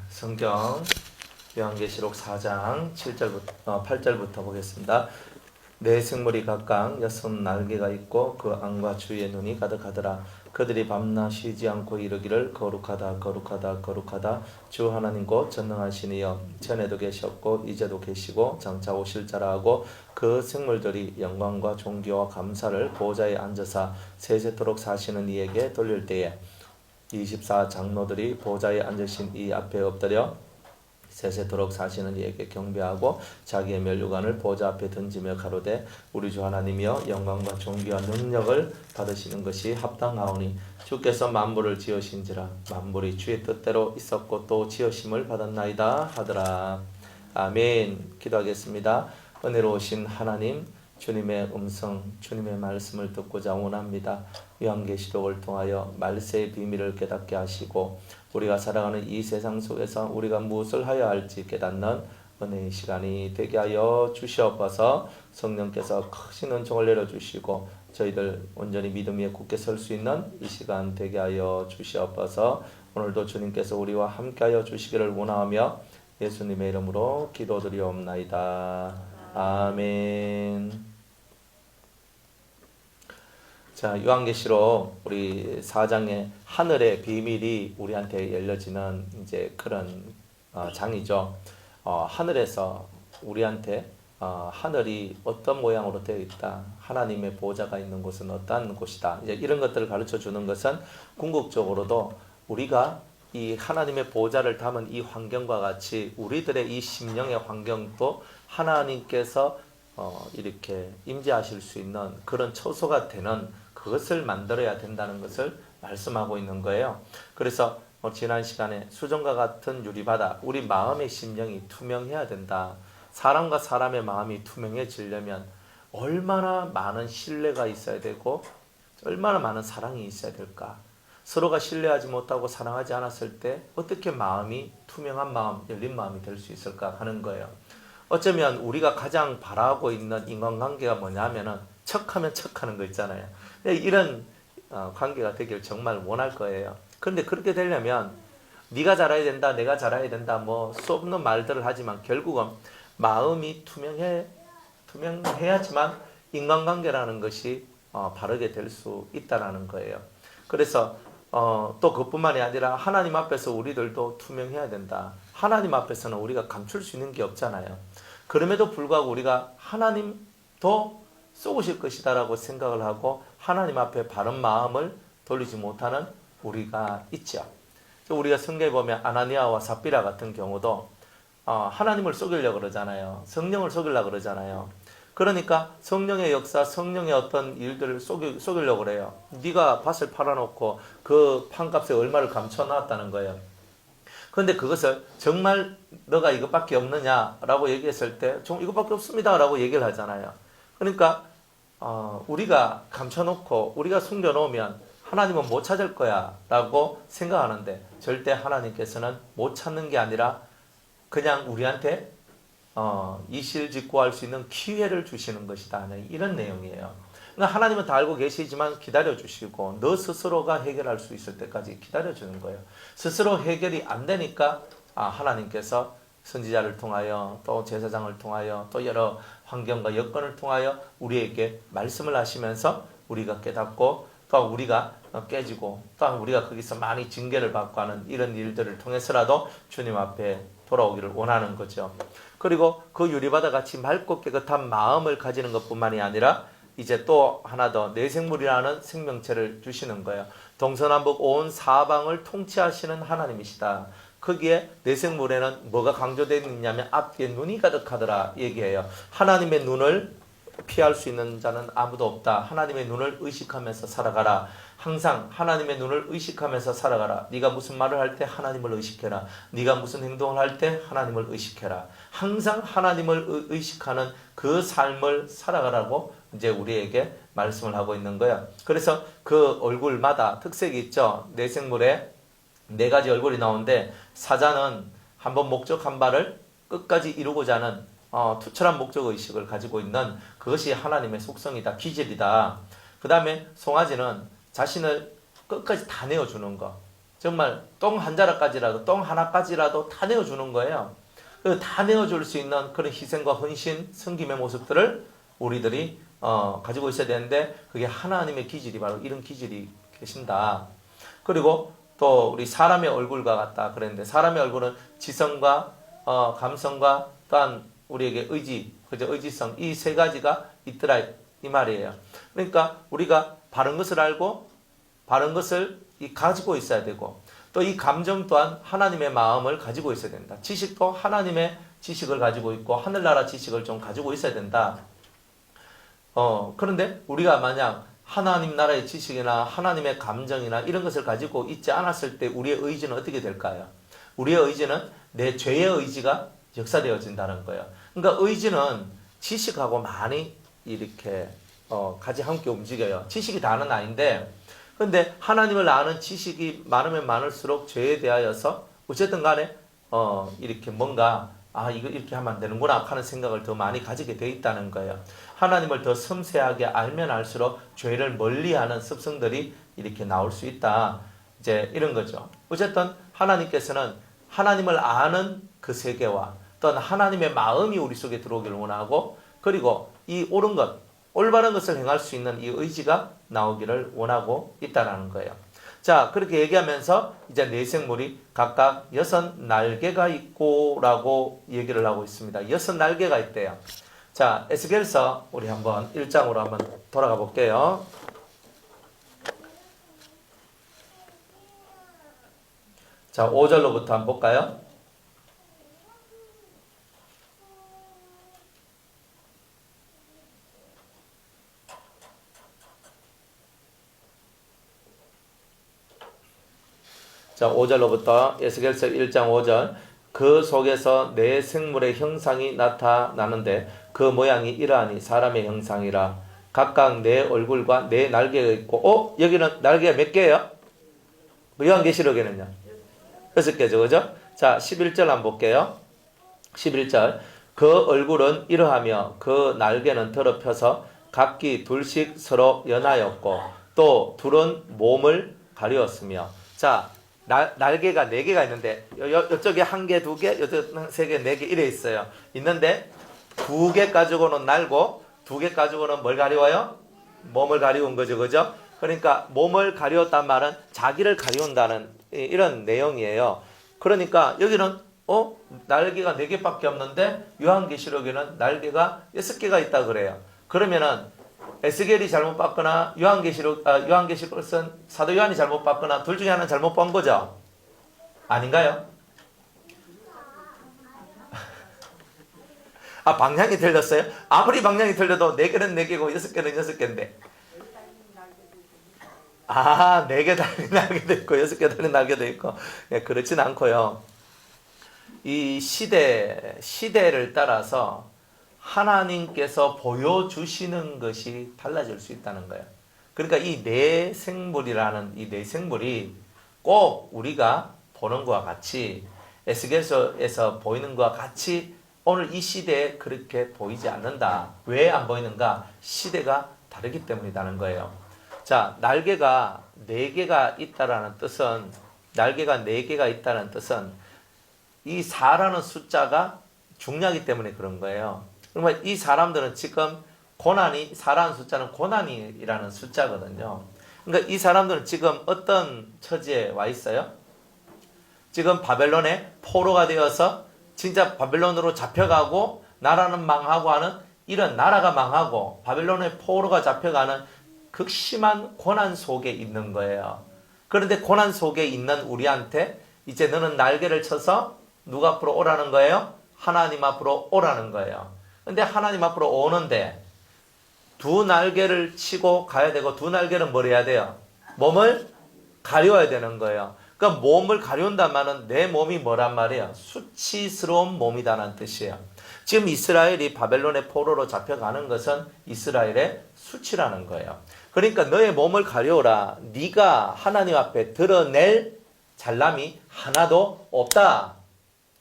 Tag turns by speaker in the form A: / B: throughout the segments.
A: 성경 요한계시록 4장 8절부터 보겠습니다. 네 생물이 각각 6날개가 있고 그 안과 주의 눈이 가득하더라. 그들이 밤낮 쉬지 않고 이르기를 거룩하다 거룩하다 거룩하다 주 하나님 곧 전능하신 이여 전에도 계셨고 이제도 계시고 장차 오실 자라 하고 그 생물들이 영광과 존귀와 감사를 보좌에 앉으사 세세토록 사시는 이에게 돌릴 때에 24장로들이 보좌에 앉으신 이 앞에 엎드려 세세토록 사시는 이에게 경배하고 자기의 면류관을 보좌 앞에 던지며 가로되 우리 주 하나님이여 영광과 존귀와 능력을 받으시는 것이 합당하오니 주께서 만물을 지으신지라 만물이 주의 뜻대로 있었고 또 지으심을 받았나이다 하더라. 아멘. 기도하겠습니다. 은혜로우신 하나님, 주님의 음성, 주님의 말씀을 듣고자 원합니다. 요한계시록을 통하여 말세의 비밀을 깨닫게 하시고 우리가 살아가는 이 세상 속에서 우리가 무엇을 하여야 할지 깨닫는 은혜의 시간이 되게 하여 주시옵소서. 성령께서 크신 은총을 내려주시고 저희들 온전히 믿음 위에 굳게 설 수 있는 이 시간 되게 하여 주시옵소서. 오늘도 주님께서 우리와 함께 하여 주시기를 원하며 예수님의 이름으로 기도드리옵나이다. 아멘. 자, 요한계시록 우리 4장의 하늘의 비밀이 우리한테 열려지는 이제 그런 장이죠. 하늘에서 우리한테 하늘이 어떤 모양으로 되어 있다. 하나님의 보좌가 있는 곳은 어떤 곳이다. 이제 이런 것들을 가르쳐 주는 것은 궁극적으로도 우리가 이 하나님의 보좌를 담은 이 환경과 같이 우리들의 이 심령의 환경도 하나님께서 이렇게 임재하실 수 있는 그런 처소가 되는 그것을 만들어야 된다는 것을 말씀하고 있는 거예요. 그래서 지난 시간에 수정과 같은 유리바다, 우리 마음의 심령이 투명해야 된다. 사람과 사람의 마음이 투명해지려면 얼마나 많은 신뢰가 있어야 되고 얼마나 많은 사랑이 있어야 될까. 서로가 신뢰하지 못하고 사랑하지 않았을 때 어떻게 마음이 투명한 마음, 열린 마음이 될 수 있을까 하는 거예요. 어쩌면 우리가 가장 바라고 있는 인간관계가 뭐냐면은 척하면 척하는 거 있잖아요. 이런 관계가 되길 정말 원할 거예요. 그런데 그렇게 되려면 네가 잘해야 된다, 내가 잘해야 된다, 뭐 수없는 말들을 하지만 결국은 마음이 투명해야지만 인간관계라는 것이 바르게 될 수 있다라는 거예요. 그래서 또 그것뿐만이 아니라 하나님 앞에서 우리들도 투명해야 된다. 하나님 앞에서는 우리가 감출 수 있는 게 없잖아요. 그럼에도 불구하고 우리가 하나님도 쏘으실 것이다 라고 생각을 하고 하나님 앞에 바른 마음을 돌리지 못하는 우리가 있죠. 우리가 성경에 보면 아나니아와 삽비라 같은 경우도 하나님을 속이려고 그러잖아요. 성령을 속이려고 그러잖아요. 그러니까 성령의 역사, 성령의 어떤 일들을 속이려고 그래요. 네가 밭을 팔아놓고 그 판값에 얼마를 감춰놨다는 거예요. 그런데 그것을 정말 너가 이것밖에 없느냐라고 얘기했을 때 좀 이것밖에 없습니다 라고 얘기를 하잖아요. 그러니까 우리가 감춰놓고 우리가 숨겨놓으면 하나님은 못 찾을 거야 라고 생각하는데 절대 하나님께서는 못 찾는 게 아니라 그냥 우리한테 이실직고할 수 있는 기회를 주시는 것이다, 이런 내용이에요. 그러니까 하나님은 다 알고 계시지만 기다려주시고 너 스스로가 해결할 수 있을 때까지 기다려주는 거예요. 스스로 해결이 안 되니까 하나님께서 선지자를 통하여 또 제사장을 통하여 또 여러 환경과 여건을 통하여 우리에게 말씀을 하시면서 우리가 깨닫고 또 우리가 깨지고 또 우리가 거기서 많이 징계를 받고 하는 이런 일들을 통해서라도 주님 앞에 돌아오기를 원하는 거죠. 그리고 그 유리바다 같이 맑고 깨끗한 마음을 가지는 것뿐만이 아니라 이제 또 하나 더 내생물이라는 생명체를 주시는 거예요. 동서남북 온 사방을 통치하시는 하나님이시다. 거기에 내생물에는 뭐가 강조되어 있냐면 앞뒤에 눈이 가득하더라 얘기해요. 하나님의 눈을 피할 수 있는 자는 아무도 없다. 하나님의 눈을 의식하면서 살아가라. 항상 하나님의 눈을 의식하면서 살아가라. 네가 무슨 말을 할 때 하나님을 의식해라. 네가 무슨 행동을 할 때 하나님을 의식해라. 항상 하나님을 의식하는 그 삶을 살아가라고 이제 우리에게 말씀을 하고 있는 거예요. 그래서 그 얼굴마다 특색이 있죠. 내생물에 4가지 얼굴이 나오는데 사자는 한번 목적 한 발을 끝까지 이루고자 하는 투철한 목적의식을 가지고 있는 그것이 하나님의 속성이다, 기질이다. 그 다음에 송아지는 자신을 끝까지 다 내어주는 것, 정말 똥 한 자락까지라도 똥 하나까지라도 다 내어주는 거예요. 다 내어줄 수 있는 그런 희생과 헌신, 섬김의 모습들을 우리들이 가지고 있어야 되는데 그게 하나님의 기질이 바로 이런 기질이 계신다. 그리고 또 우리 사람의 얼굴과 같다 그랬는데 사람의 얼굴은 지성과 감성과 또한 우리에게 의지, 그죠? 의지성 이 세 가지가 있더라 이 말이에요. 그러니까 우리가 바른 것을 알고 바른 것을 가지고 있어야 되고 또 이 감정 또한 하나님의 마음을 가지고 있어야 된다. 지식도 하나님의 지식을 가지고 있고 하늘나라 지식을 좀 가지고 있어야 된다. 그런데 우리가 만약 하나님 나라의 지식이나 하나님의 감정이나 이런 것을 가지고 있지 않았을 때 우리의 의지는 어떻게 될까요? 우리의 의지는 내 죄의 의지가 역사되어진다는 거예요. 그러니까 의지는 지식하고 많이 이렇게 같이 함께 움직여요. 지식이 다는 아닌데 근데 하나님을 아는 지식이 많으면 많을수록 죄에 대하여서 어쨌든 간에 이렇게 뭔가 이거 이렇게 하면 안 되는구나 하는 생각을 더 많이 가지게 돼 있다는 거예요. 하나님을 더 섬세하게 알면 알수록 죄를 멀리하는 습성들이 이렇게 나올 수 있다. 이제 이런 거죠. 어쨌든 하나님께서는 하나님을 아는 그 세계와 또는 하나님의 마음이 우리 속에 들어오기를 원하고 그리고 이 옳은 것, 올바른 것을 행할 수 있는 이 의지가 나오기를 원하고 있다는 거예요. 자, 그렇게 얘기하면서 이제 내생물이 각각 6날개가 있고 라고 얘기를 하고 있습니다. 6날개가 있대요. 자, 에스겔서 우리 한번 1장으로 한번 돌아가 볼게요. 자, 5절로부터 한번 볼까요? 자, 5절로부터 에스겔서 1장 5절 그 속에서 내 생물의 형상이 나타나는데 그 모양이 이러하니 사람의 형상이라 각각 내 얼굴과 내 날개가 있고 여기는 날개가 몇 개예요? 요한계시록에는요? 6개죠. 그죠? 자, 11절 한번 볼게요. 11절 그 얼굴은 이러하며 그 날개는 더럽혀서 각기 둘씩 서로 연하였고 또 둘은 몸을 가리웠으며 자, 날개가 4개가 있는데 이쪽에 1개, 2개, 이쪽 3개, 4개 이래 있어요. 있는데 2개 가지고는 날고 2개 가지고는 뭘 가리워요? 몸을 가리운 거죠. 그죠? 그러니까 몸을 가리웠단 말은 자기를 가리운다는 이런 내용이에요. 그러니까 여기는 날개가 4개밖에 없는데 요한계시록에는 날개가 6개가 있다 그래요. 그러면은 에스겔이 잘못 봤거나 요한계시록을 쓴 사도 요한이 잘못 봤거나 둘 중에 하나는 잘못 본 거죠? 아닌가요? 방향이 틀렸어요? 아무리 방향이 틀려도 4개는 4개고 6개는 6개인데 4개 달린 날개도 있고 6개 달린 날개도 있고 그렇진 않고요. 이 시대를 따라서 하나님께서 보여주시는 것이 달라질 수 있다는 거예요. 그러니까 이 내생물이라는 이 내생물이 꼭 우리가 보는 것과 같이 에스겔서에서 보이는 것과 같이 오늘 이 시대에 그렇게 보이지 않는다. 왜 안 보이는가? 시대가 다르기 때문이라는 거예요. 자, 날개가 4개가 있다라는 뜻은 날개가 4개가 있다는 뜻은 이 4라는 숫자가 중요하기 때문에 그런 거예요. 그러면 이 사람들은 지금 고난이 4라는 숫자는 고난이라는 숫자거든요. 그러니까 이 사람들은 지금 어떤 처지에 와 있어요? 지금 바벨론의 포로가 되어서 진짜 바벨론으로 잡혀가고 나라는 망하고 하는 이런 나라가 망하고 바벨론의 포로가 잡혀가는 극심한 고난 속에 있는 거예요. 그런데 고난 속에 있는 우리한테 이제 너는 날개를 쳐서 누가 앞으로 오라는 거예요? 하나님 앞으로 오라는 거예요. 근데 하나님 앞으로 오는데 2날개를 치고 가야 되고 2날개는 뭘 해야 돼요? 몸을 가려야 되는 거예요. 그러니까 몸을 가려운단 말은 내 몸이 뭐란 말이에요? 수치스러운 몸이다라는 뜻이에요. 지금 이스라엘이 바벨론의 포로로 잡혀가는 것은 이스라엘의 수치라는 거예요. 그러니까 너의 몸을 가려오라. 네가 하나님 앞에 드러낼 잘남이 하나도 없다.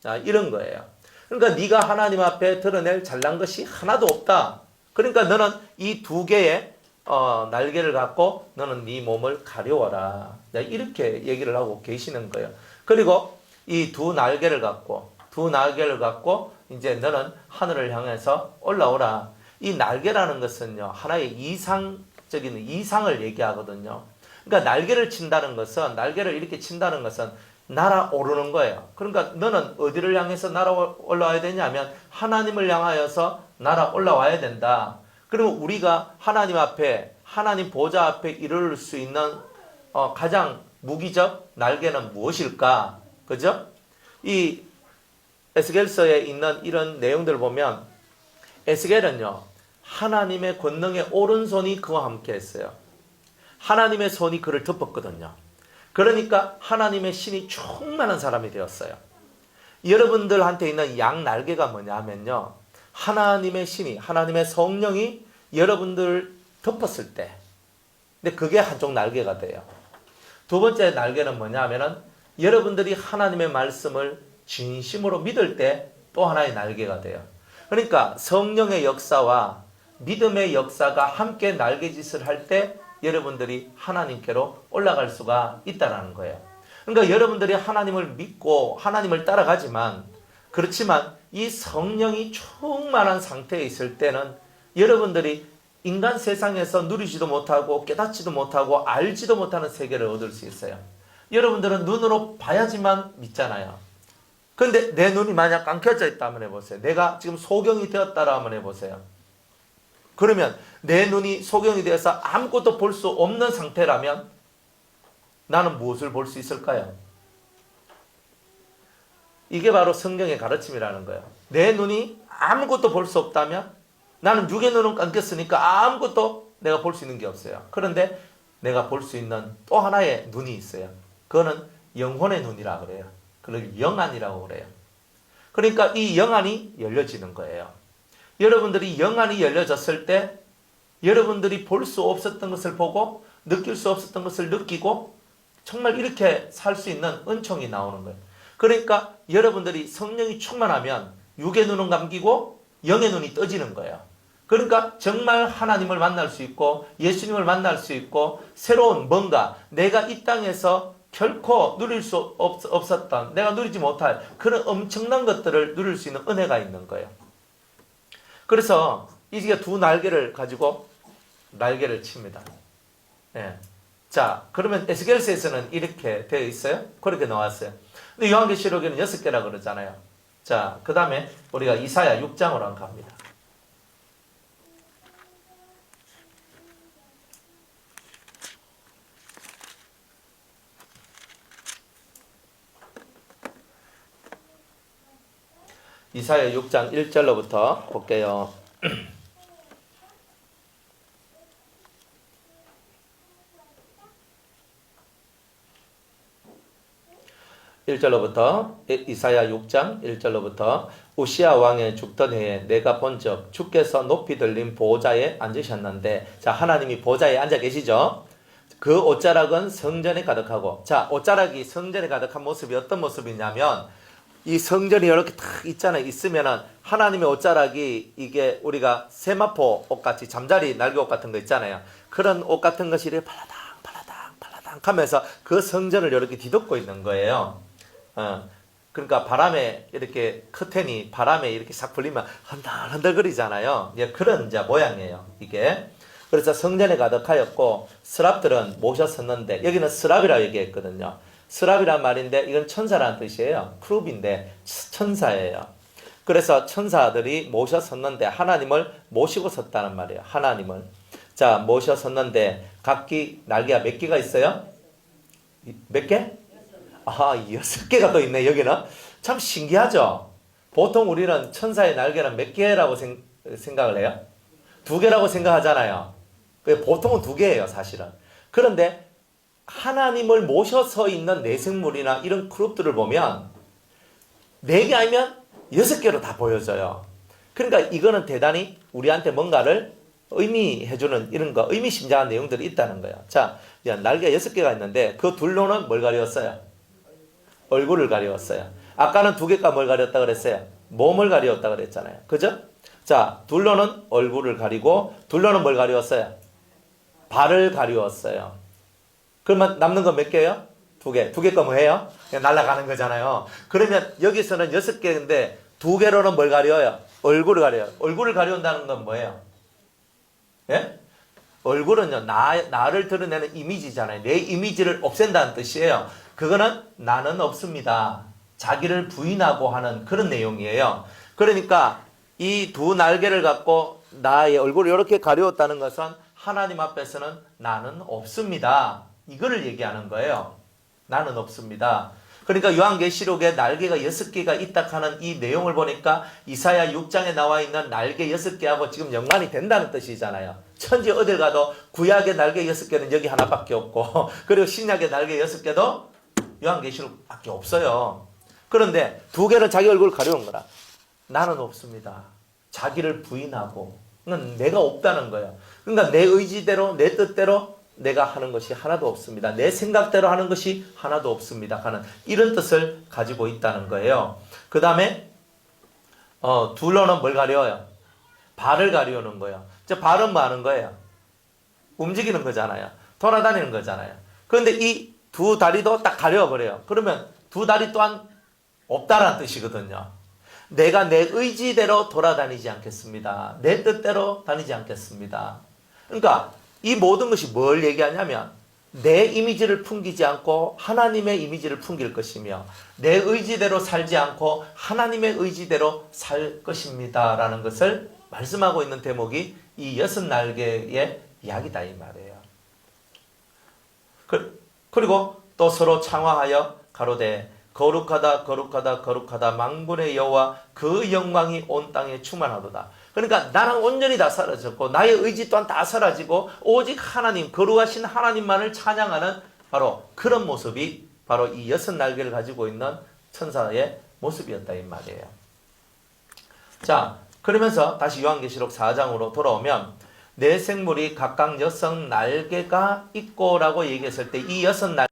A: 자, 이런 거예요. 그러니까 네가 하나님 앞에 드러낼 잘난 것이 하나도 없다. 그러니까 너는 이 2개의 날개를 갖고 너는 네 몸을 가려워라. 이렇게 얘기를 하고 계시는 거예요. 그리고 이 두 날개를 갖고 이제 너는 하늘을 향해서 올라오라. 이 날개라는 것은요, 하나의 이상적인 이상을 얘기하거든요. 그러니까 날개를 이렇게 친다는 것은 날아오르는 거예요. 그러니까 너는 어디를 향해서 날아 올라와야 되냐면 하나님을 향하여서 날아 올라와야 된다. 그리고 우리가 하나님 앞에, 하나님 보좌 앞에 이룰 수 있는 가장 무기적 날개는 무엇일까? 그죠? 이 에스겔서에 있는 이런 내용들을 보면 에스겔은요, 하나님의 권능의 오른손이 그와 함께 했어요. 하나님의 손이 그를 덮었거든요. 그러니까 하나님의 신이 충만한 사람이 되었어요. 여러분들한테 있는 양 날개가 뭐냐 하면요, 하나님의 신이, 하나님의 성령이 여러분들을 덮었을 때, 근데 그게 한쪽 날개가 돼요. 두 번째 날개는 뭐냐 하면은 여러분들이 하나님의 말씀을 진심으로 믿을 때 또 하나의 날개가 돼요. 그러니까 성령의 역사와 믿음의 역사가 함께 날개짓을 할 때 여러분들이 하나님께로 올라갈 수가 있다는 거예요. 그러니까 여러분들이 하나님을 믿고 하나님을 따라가지만, 그렇지만 이 성령이 충만한 상태에 있을 때는 여러분들이 인간 세상에서 누리지도 못하고 깨닫지도 못하고 알지도 못하는 세계를 얻을 수 있어요. 여러분들은 눈으로 봐야지만 믿잖아요. 그런데 내 눈이 만약 감겨져 있다 한번 해보세요. 내가 지금 소경이 되었다라 한번 해보세요. 그러면 내 눈이 소경이 되어서 아무것도 볼 수 없는 상태라면 나는 무엇을 볼 수 있을까요? 이게 바로 성경의 가르침이라는 거예요. 내 눈이 아무것도 볼 수 없다면 나는 육의 눈은 감겼으니까 아무것도 내가 볼 수 있는 게 없어요. 그런데 내가 볼 수 있는 또 하나의 눈이 있어요. 그거는 영혼의 눈이라고 그래요. 그걸 영안이라고 그래요. 그러니까 이 영안이 열려지는 거예요. 여러분들이 영안이 열려졌을 때 여러분들이 볼 수 없었던 것을 보고 느낄 수 없었던 것을 느끼고 정말 이렇게 살 수 있는 은총이 나오는 거예요. 그러니까 여러분들이 성령이 충만하면 육의 눈은 감기고 영의 눈이 떠지는 거예요. 그러니까 정말 하나님을 만날 수 있고 예수님을 만날 수 있고 새로운 뭔가 내가 이 땅에서 결코 누릴 수 없었던, 내가 누리지 못할 그런 엄청난 것들을 누릴 수 있는 은혜가 있는 거예요. 그래서 이게 두 날개를 가지고 날개를 칩니다. 예. 자, 그러면 에스겔서에서는 이렇게 되어 있어요. 그렇게 나왔어요. 근데 요한계시록에는 6개라 그러잖아요. 자, 그 다음에 우리가 이사야 6장으로 한번 갑니다. 이사야 6장 1절로부터 볼게요. 1절로부터 이사야 6장 1절로부터 우시야 왕의 죽던 해에 내가 본즉 주께서 높이 들린 보좌에 앉으셨는데, 자, 하나님이 보좌에 앉아 계시죠. 그 옷자락은 성전에 가득하고, 자, 옷자락이 성전에 가득한 모습이 어떤 모습이냐면 이 성전이 이렇게 탁 있잖아요. 있으면은 하나님의 옷자락이 이게 우리가 세마포 옷같이 잠자리 날개 옷 같은 거 있잖아요. 그런 옷 같은 것이 이렇게 팔라당 하면서 그 성전을 이렇게 뒤덮고 있는 거예요. 그러니까 바람에 이렇게 커튼이 바람에 이렇게 싹 불리면 흔들흔들거리잖아요. 예, 그런 이제 모양이에요. 이게. 그래서 성전에 가득하였고 스랍들은 모셔 섰는데, 여기는 스랍이라고 얘기했거든요. 스랍이란 말인데 이건 천사라는 뜻이에요. 크룹인데 천사예요. 그래서 천사들이 모셔 섰는데 하나님을 모시고 섰다는 말이에요. 하나님을. 자, 모셔 섰는데 각기 날개가 몇 개가 있어요? 몇 개? 아, 6개가 또 있네, 여기는. 참 신기하죠? 보통 우리는 천사의 날개는 몇 개라고 생각을 해요? 2개라고 생각하잖아요. 보통은 2개예요, 사실은. 그런데 하나님을 모셔서 있는 내생물이나 이런 그룹들을 보면 4개 아니면 6개로 다 보여져요. 그러니까 이거는 대단히 우리한테 뭔가를 의미해주는 이런 거, 의미심장한 내용들이 있다는 거예요. 자, 날개가 6개가 있는데 그 둘로는 뭘 가리웠어요? 얼굴을 가리웠어요. 아까는 2개가 뭘 가렸다 그랬어요? 몸을 가리웠다 그랬잖아요. 그죠? 자, 둘로는 얼굴을 가리고 둘로는 뭘 가리웠어요? 발을 가리웠어요. 그러면 남는 건 몇 개예요? 2개. 2개 거 뭐예요? 그냥 날아가는 거잖아요. 그러면 여기서는 6개인데 2개로는 뭘 가려요? 얼굴을 가려요. 얼굴을 가려운다는 건 뭐예요? 예? 얼굴은요, 나를 드러내는 이미지잖아요. 내 이미지를 없앤다는 뜻이에요. 그거는 나는 없습니다. 자기를 부인하고 하는 그런 내용이에요. 그러니까 이 2 날개를 갖고 나의 얼굴을 이렇게 가려웠다는 것은 하나님 앞에서는 나는 없습니다. 이거를 얘기하는 거예요. 나는 없습니다. 그러니까 요한계시록에 날개가 6개가 있다 하는 이 내용을 보니까 이사야 6장에 나와 있는 날개 6개하고 지금 연관이 된다는 뜻이잖아요. 천지 어딜 가도 구약의 날개 6개는 여기 하나밖에 없고 그리고 신약의 날개 6개도 요한계시록밖에 없어요. 그런데 2개는 자기 얼굴을 가려운 거라. 나는 없습니다. 자기를 부인하고 내가 없다는 거예요. 그러니까 내 의지대로 내 뜻대로 내가 하는 것이 하나도 없습니다. 내 생각대로 하는 것이 하나도 없습니다. 하는 이런 뜻을 가지고 있다는 거예요. 그 다음에 둘로는 뭘 가려워요? 발을 가려우는 거예요. 발은 뭐 하는 거예요? 움직이는 거잖아요. 돌아다니는 거잖아요. 그런데 이 2 다리도 딱 가려워버려요. 그러면 2 다리 또한 없다라는 뜻이거든요. 내가 내 의지대로 돌아다니지 않겠습니다. 내 뜻대로 다니지 않겠습니다. 그러니까 이 모든 것이 뭘 얘기하냐면 내 이미지를 풍기지 않고 하나님의 이미지를 풍길 것이며 내 의지대로 살지 않고 하나님의 의지대로 살 것입니다. 라는 것을 말씀하고 있는 대목이 이 6날개의 이야기다 이 말이에요. 그리고 또 서로 창화하여 가로되 거룩하다 거룩하다 거룩하다 만군의 여호와 그 영광이 온 땅에 충만하도다. 그러니까 나는 온전히 다 사라졌고 나의 의지 또한 다 사라지고 오직 하나님 거룩하신 하나님만을 찬양하는 바로 그런 모습이 바로 이 6날개를 가지고 있는 천사의 모습이었다 이 말이에요. 자, 그러면서 다시 요한계시록 4장으로 돌아오면 네 생물이 각각 6날개가 있고 라고 얘기했을 때 이 6날개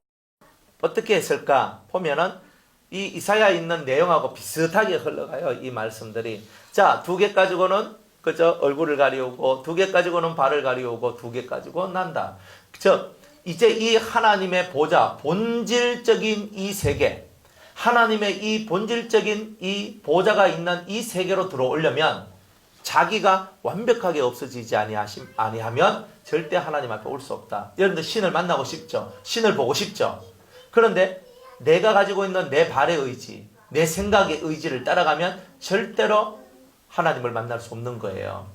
A: 어떻게 했을까 보면은 이 이사야에 있는 내용하고 비슷하게 흘러가요. 이 말씀들이. 자, 2개 가지고는 그저 얼굴을 가리우고 2개 가지고는 발을 가리우고 2개 가지고 난다. 이제 이 하나님의 보좌, 본질적인 이 세계, 하나님의 이 본질적인 이 보좌가 있는 이 세계로 들어오려면 자기가 완벽하게 없어지지 아니하면 절대 하나님 앞에 올 수 없다. 여러분들 신을 만나고 싶죠? 신을 보고 싶죠? 그런데 내가 가지고 있는 내 발의 의지, 내 생각의 의지를 따라가면 절대로 하나님을 만날 수 없는 거예요.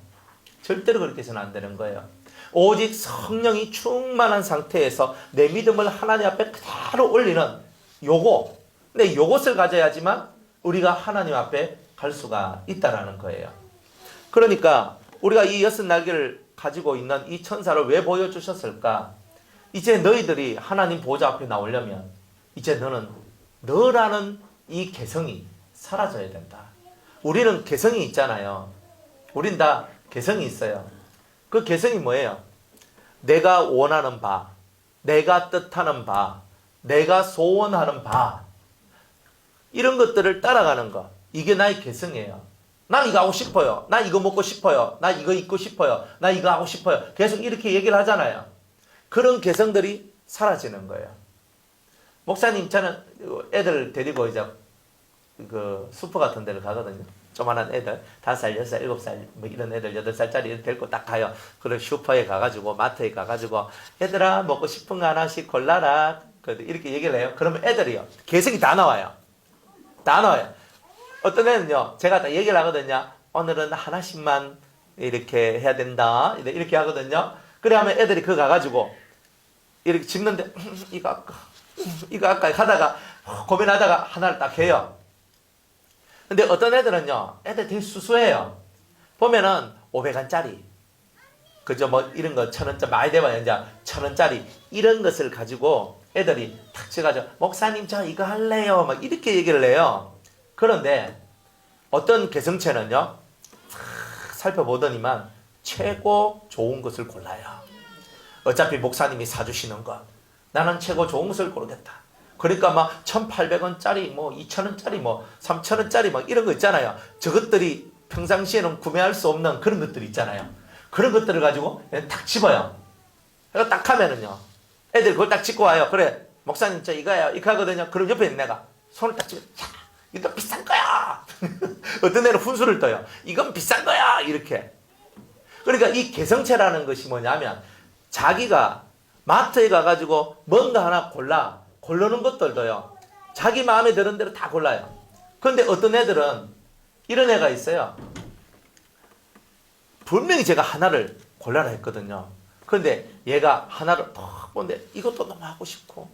A: 절대로 그렇게 해서는 안 되는 거예요. 오직 성령이 충만한 상태에서 내 믿음을 하나님 앞에 그대로 올리는 근데 요것을 가져야지만 우리가 하나님 앞에 갈 수가 있다라는 거예요. 그러니까 우리가 이 6날개를 가지고 있는 이 천사를 왜 보여주셨을까? 이제 너희들이 하나님 보좌 앞에 나오려면 이제 너라는 이 개성이 사라져야 된다. 우리는 개성이 있잖아요. 우린 다 개성이 있어요. 그 개성이 뭐예요? 내가 원하는 바, 내가 뜻하는 바, 내가 소원하는 바, 이런 것들을 따라가는 것. 이게 나의 개성이에요. 난 이거 하고 싶어요. 나 이거 먹고 싶어요. 나 이거 입고 싶어요. 나 이거 하고 싶어요. 계속 이렇게 얘기를 하잖아요. 그런 개성들이 사라지는 거예요. 목사님, 저는 애들 데리고 이제 그 슈퍼 같은 데를 가거든요. 조만한 애들, 5살, 6살, 7살, 뭐 이런 애들, 8살짜리 데리고 딱 가요. 그리고 슈퍼에 가가지고, 마트에 가가지고, 얘들아, 먹고 싶은 거 하나씩 골라라. 이렇게 얘기를 해요. 그러면 애들이요. 개성이 다 나와요. 다 나와요. 어떤 애는요, 제가 딱 얘기를 하거든요. 오늘은 하나씩만 이렇게 해야 된다. 이렇게 하거든요. 그래 하면 애들이 그거 가가지고, 이렇게 집는데, 이거 아까 하다가, 고민하다가 하나를 딱 해요. 근데 어떤 애들은요, 애들 되게 수수해요. 보면은 500원짜리, 그죠? 뭐 이런 거 1,000원짜리, 많이 되면 이제 1,000원짜리, 이런 것을 가지고 애들이 탁 쳐가지고, 목사님, 저 이거 할래요. 막 이렇게 얘기를 해요. 그런데 어떤 개성체는요, 살펴보더니만 최고 좋은 것을 골라요. 어차피 목사님이 사주시는 것, 나는 최고 좋은 것을 고르겠다. 그러니까 막 1,800원짜리, 뭐 2,000원짜리, 뭐 3,000원짜리 막 이런 거 있잖아요. 저것들이 평상시에는 구매할 수 없는 그런 것들이 있잖아요. 그런 것들을 가지고 탁 집어요. 이거 딱 하면은요, 애들이 그걸 딱 찍고 와요. 그래, 목사님 저 이거예요. 이거 하거든요. 그럼 옆에 있는 내가 손을 딱 찍고, 야, 이거 비싼 거야. 어떤 애는 훈수를 떠요. 이건 비싼 거야. 이렇게. 그러니까 이 개성체라는 것이 뭐냐면, 자기가 마트에 가가지고 뭔가 하나 고르는 것들도요, 자기 마음에 드는 대로 다 골라요. 그런데 어떤 애들은 이런 애가 있어요. 분명히 제가 하나를 골라라 했거든요. 그런데 얘가 하나를 딱 보는데 이것도 너무 하고 싶고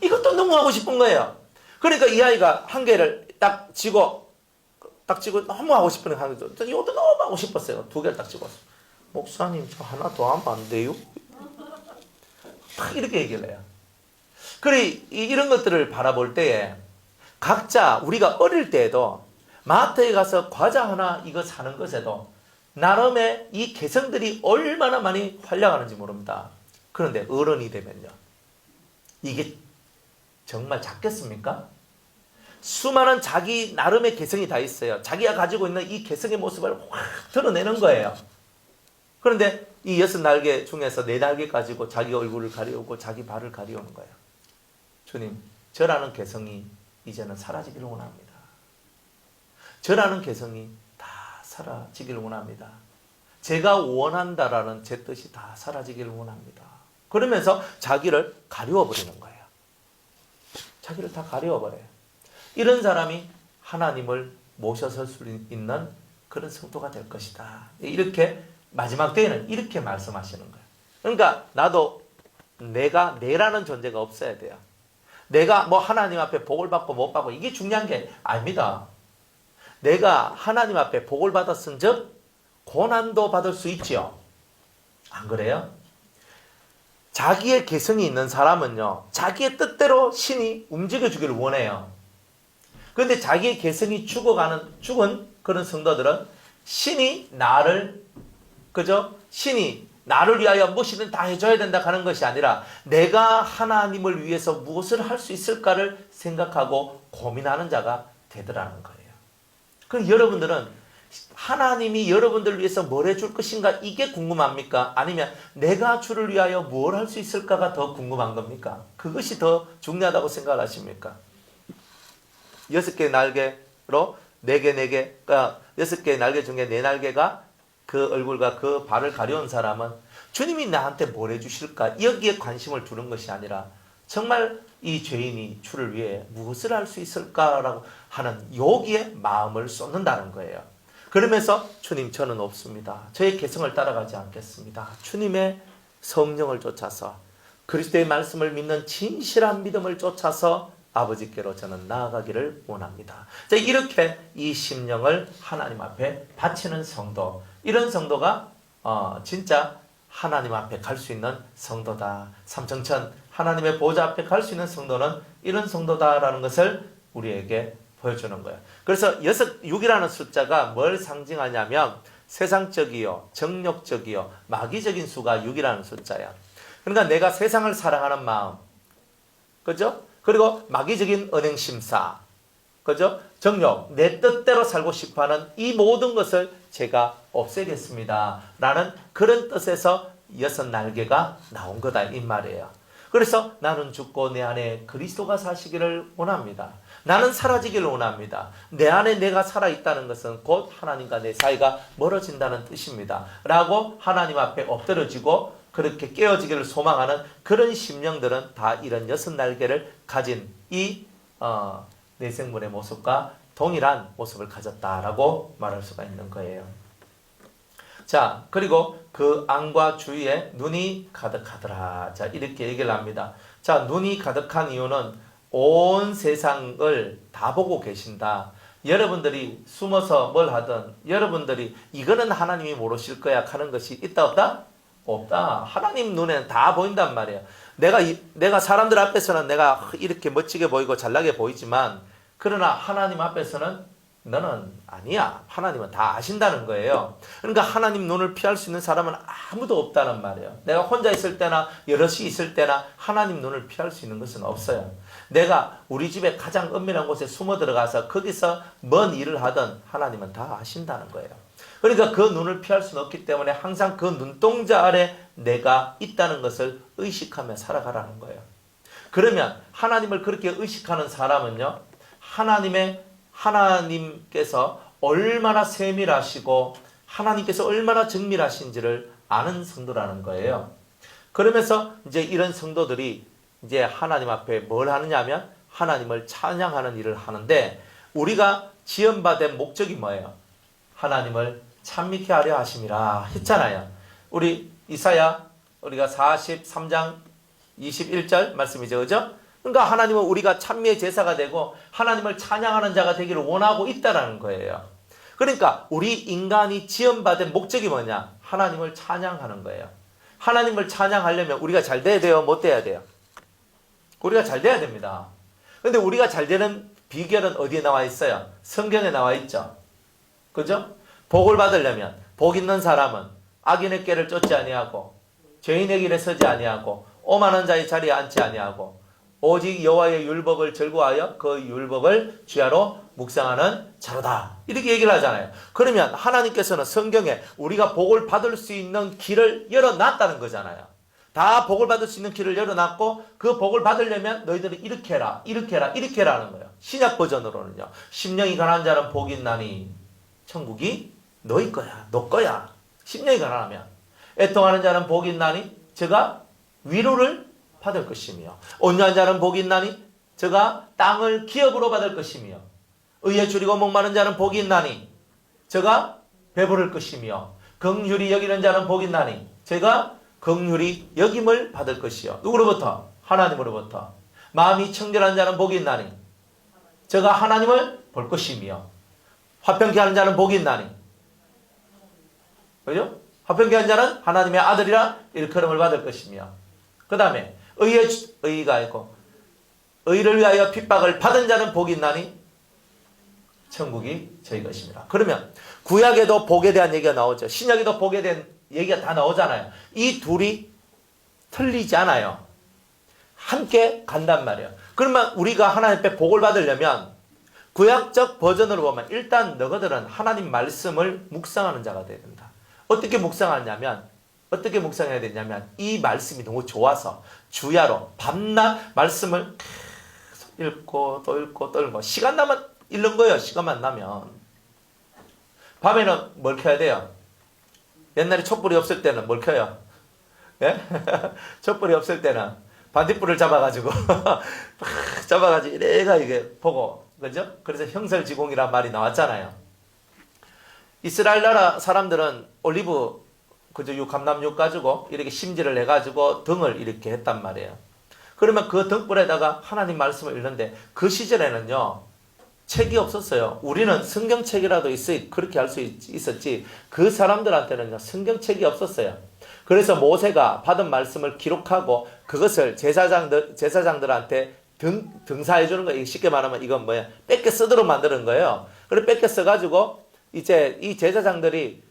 A: 이것도 너무 하고 싶은 거예요. 그러니까 이 아이가 한 개를 딱 쥐고 너무 하고 싶은 거 하는 거죠. 이것도 너무 하고 싶었어요. 두 개를 딱 쥐고, 목사님 저 하나 더 하면 안 돼요? 딱 이렇게 얘기를 해요. 그래, 이런 것들을 바라볼 때에 각자 우리가 어릴 때에도 마트에 가서 과자 하나 이거 사는 것에도 나름의 이 개성들이 얼마나 많이 활약하는지 모릅니다. 그런데 어른이 되면요, 이게 정말 작겠습니까? 수많은 자기 나름의 개성이 다 있어요. 자기가 가지고 있는 이 개성의 모습을 확 드러내는 거예요. 그런데 이 6날개 중에서 4날개 가지고 자기 얼굴을 가리우고 자기 발을 가리우는 거예요. 주님, 저라는 개성이 이제는 사라지기를 원합니다. 저라는 개성이 다 사라지기를 원합니다. 제가 원한다라는 제 뜻이 다 사라지기를 원합니다. 그러면서 자기를 가리워버리는 거예요. 자기를 다 가리워버려요. 이런 사람이 하나님을 모셔설 수 있는 그런 성도가 될 것이다. 이렇게 마지막 때에는 이렇게 말씀하시는 거예요. 그러니까 나도 내라는 존재가 없어야 돼요. 내가 뭐 하나님 앞에 복을 받고 못 받고 이게 중요한 게 아닙니다. 내가 하나님 앞에 복을 받았은 즉 고난도 받을 수 있지요. 안 그래요? 자기의 개성이 있는 사람은요, 자기의 뜻대로 신이 움직여주기를 원해요. 그런데 자기의 개성이 죽은 그런 성도들은 신이 나를, 그죠? 신이 나를 위하여 무엇이든 다 해줘야 된다 하는 것이 아니라 내가 하나님을 위해서 무엇을 할 수 있을까를 생각하고 고민하는 자가 되더라는 거예요. 그럼 여러분들은 하나님이 여러분들을 위해서 뭘 해줄 것인가 이게 궁금합니까? 아니면 내가 주를 위하여 뭘 할 수 있을까가 더 궁금한 겁니까? 그것이 더 중요하다고 생각하십니까? 6개의 날개로 4개, 그러니까 6개의 날개 중에 4날개가 그 얼굴과 그 발을 가려운 사람은 주님이 나한테 뭘 해주실까? 여기에 관심을 두는 것이 아니라 정말 이 죄인이 주를 위해 무엇을 할 수 있을까라고 하는 여기에 마음을 쏟는다는 거예요. 그러면서 주님, 저는 없습니다. 저의 개성을 따라가지 않겠습니다. 주님의 성령을 쫓아서 그리스도의 말씀을 믿는 진실한 믿음을 쫓아서 아버지께로 저는 나아가기를 원합니다. 자, 이렇게 이 심령을 하나님 앞에 바치는 성도, 이런 성도가 진짜 하나님 앞에 갈 수 있는 성도다. 삼청천 하나님의 보좌 앞에 갈 수 있는 성도는 이런 성도다라는 것을 우리에게 보여주는 거예요. 그래서 6이라는 숫자가 뭘 상징하냐면 세상적이요, 정욕적이요, 마귀적인 수가 6이라는 숫자야. 그러니까 내가 세상을 사랑하는 마음, 그죠? 그리고 마귀적인 언행심사, 그죠? 정욕, 내 뜻대로 살고 싶어하는 이 모든 것을 제가 없애겠습니다. 라는 그런 뜻에서 6날개가 나온 거다 이 말이에요. 그래서 나는 죽고 내 안에 그리스도가 사시기를 원합니다. 나는 사라지기를 원합니다. 내 안에 내가 살아있다는 것은 곧 하나님과 내 사이가 멀어진다는 뜻입니다. 라고 하나님 앞에 엎드려지고 그렇게 깨어지기를 소망하는 그런 심령들은 다 이런 6날개를 가진 이 내생물의 모습과 동일한 모습을 가졌다라고 말할 수가 있는 거예요. 자, 그리고 그 안과 주위에 눈이 가득하더라. 자, 이렇게 얘기를 합니다. 자, 눈이 가득한 이유는 온 세상을 다 보고 계신다. 여러분들이 숨어서 뭘 하든 여러분들이 이거는 하나님이 모르실 거야 하는 것이 있다 없다? 없다. 하나님 눈에는 다 보인단 말이에요. 내가 사람들 앞에서는 내가 이렇게 멋지게 보이고 잘나게 보이지만 그러나 하나님 앞에서는 너는 아니야. 하나님은 다 아신다는 거예요. 그러니까 하나님 눈을 피할 수 있는 사람은 아무도 없다는 말이에요. 내가 혼자 있을 때나 여럿이 있을 때나 하나님 눈을 피할 수 있는 것은 없어요. 내가 우리 집에 가장 은밀한 곳에 숨어 들어가서 거기서 뭔 일을 하든 하나님은 다 아신다는 거예요. 그러니까 그 눈을 피할 수는 없기 때문에 항상 그 눈동자 아래 내가 있다는 것을 의식하며 살아가라는 거예요. 그러면 하나님을 그렇게 의식하는 사람은요, 하나님께서 얼마나 세밀하시고 하나님께서 얼마나 정밀하신지를 아는 성도라는 거예요. 그러면서 이제 이런 성도들이 이제 하나님 앞에 뭘 하느냐면 하나님을 찬양하는 일을 하는데, 우리가 지음받은 목적이 뭐예요? 하나님을 찬미케 하려 하심이라 했잖아요. 우리 이사야 우리가 43장 21절 말씀이죠. 그죠? 그러니까 하나님은 우리가 찬미의 제사가 되고 하나님을 찬양하는 자가 되기를 원하고 있다는 거예요. 그러니까 우리 인간이 지음받은 목적이 뭐냐? 하나님을 찬양하는 거예요. 하나님을 찬양하려면 우리가 잘 돼야 돼요? 못 돼야 돼요? 우리가 잘 돼야 됩니다. 근데 우리가 잘 되는 비결은 어디에 나와 있어요? 성경에 나와 있죠. 그죠? 복을 받으려면 복 있는 사람은 악인의 꾀를 쫓지 아니하고 죄인의 길에 서지 아니하고 오만한 자의 자리에 앉지 아니하고 오직 여호와의 율법을 즐거워하여 그 율법을 주야로 묵상하는 자로다. 이렇게 얘기를 하잖아요. 그러면 하나님께서는 성경에 우리가 복을 받을 수 있는 길을 열어놨다는 거잖아요. 다 복을 받을 수 있는 길을 열어놨고 그 복을 받으려면 너희들은 이렇게 해라, 이렇게 해라, 이렇게 해라 하는 거예요. 신약 버전으로는요. 심령이 가난한 자는 복이 있나니 천국이 너희 거야, 너 거야. 심령이 가난하면. 애통하는 자는 복이 있나니 저가 위로를 받을 것이며, 온유한 자는 복이 있나니 저가 땅을 기업으로 받을 것이며, 의에 줄이고 목마른 자는 복이 있나니 저가 배부를 것이며, 긍휼히 여기는 자는 복이 있나니 저가 긍휼히 여김을 받을 것이요. 누구로부터? 하나님으로부터. 마음이 청결한 자는 복이 있나니 저가 하나님을 볼 것이며, 화평케 하는 자는 복이 있나니, 그죠? 화평케 하는 자는 하나님의 아들이라 일컬음을 받을 것이며, 그 다음에 의가 있고 의를 위하여 핍박을 받은 자는 복이 있나니 천국이 저희 것입니다. 그러면 구약에도 복에 대한 얘기가 나오죠. 신약에도 복에 대한 얘기가 다 나오잖아요. 이 둘이 틀리지 않아요. 함께 간단 말이에요. 그러면 우리가 하나님 앞에 복을 받으려면 구약적 버전으로 보면 일단 너희들은 하나님 말씀을 묵상하는 자가 되어야 된다. 어떻게 묵상하냐면, 어떻게 묵상해야 되냐면 이 말씀이 너무 좋아서 주야로 밤낮 말씀을 계속 읽고 또 읽고 또 읽고, 시간 나면 읽는 거예요. 시간만 나면. 밤에는 뭘 켜야 돼요? 옛날에 촛불이 없을 때는 뭘 켜요? 예? 촛불이 없을 때는 반딧불을 잡아가지고 잡아가지고 이래가 이게 보고, 그죠? 그래서 형설지공이란 말이 나왔잖아요. 이스라엘 나라 사람들은 올리브, 그죠? 감람육 가지고 이렇게 심지를 해가지고 등을 이렇게 했단 말이에요. 그러면 그 등불에다가 하나님 말씀을 읽는데, 그 시절에는요 책이 없었어요. 우리는 성경책이라도 그렇게 할 수 있었지, 그 사람들한테는 성경책이 없었어요. 그래서 모세가 받은 말씀을 기록하고 그것을 제사장들한테 등사해 주는 거예요. 쉽게 말하면 이건 뭐야? 뺏겨 쓰도록 만드는 거예요. 그래 뺏겨 써가지고 이제 이 제사장들이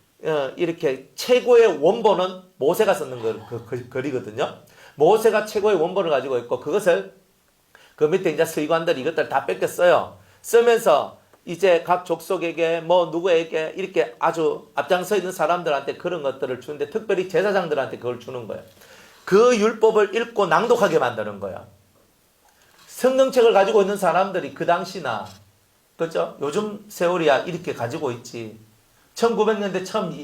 A: 이렇게 최고의 원본은 모세가 썼는 글이거든요. 모세가 최고의 원본을 가지고 있고, 그것을 그 밑에 이제 서기관들이 이것들 다 뺏겨 써요. 쓰면서 이제 각 족속에게 뭐 누구에게 이렇게 아주 앞장서 있는 사람들한테 그런 것들을 주는데, 특별히 제사장들한테 그걸 주는 거예요. 그 율법을 읽고 낭독하게 만드는 거예요. 성경책을 가지고 있는 사람들이 그 당시나, 그렇죠? 요즘 세월이야 이렇게 가지고 있지. 1900년대 처음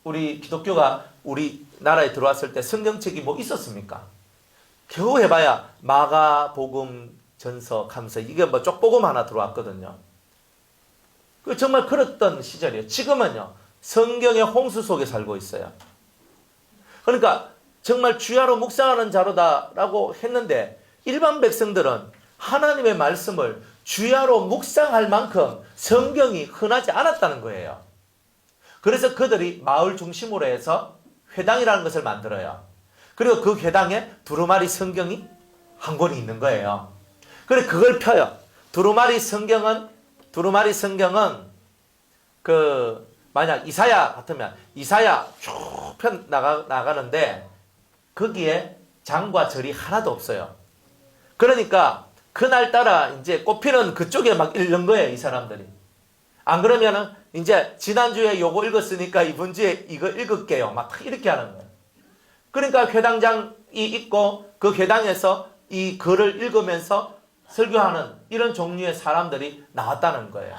A: 우리 기독교가 우리나라에 들어왔을 때 성경책이 뭐 있었습니까? 겨우 해봐야 마가복음, 전서, 감서, 이게 뭐 쪽복음 하나 들어왔거든요. 정말 그랬던 시절이에요. 지금은요 성경의 홍수 속에 살고 있어요. 그러니까 정말 주야로 묵상하는 자로다라고 했는데, 일반 백성들은 하나님의 말씀을 주야로 묵상할 만큼 성경이 흔하지 않았다는 거예요. 그래서 그들이 마을 중심으로 해서 회당이라는 것을 만들어요. 그리고 그 회당에 두루마리 성경이 한 권이 있는 거예요. 그래 그걸 펴요. 두루마리 성경은 만약 이사야 같으면 이사야 쭉 펴 나가는데 거기에 장과 절이 하나도 없어요. 그러니까 그날따라 이제 꽃피는 그쪽에 막 읽는 거예요, 이 사람들이. 안 그러면은 이제 지난주에 요거 읽었으니까 이번 주에 이거 읽을게요. 막 이렇게 하는 거예요. 그러니까 회당장이 있고 그 회당에서 이 글을 읽으면서 설교하는 이런 종류의 사람들이 나왔다는 거예요.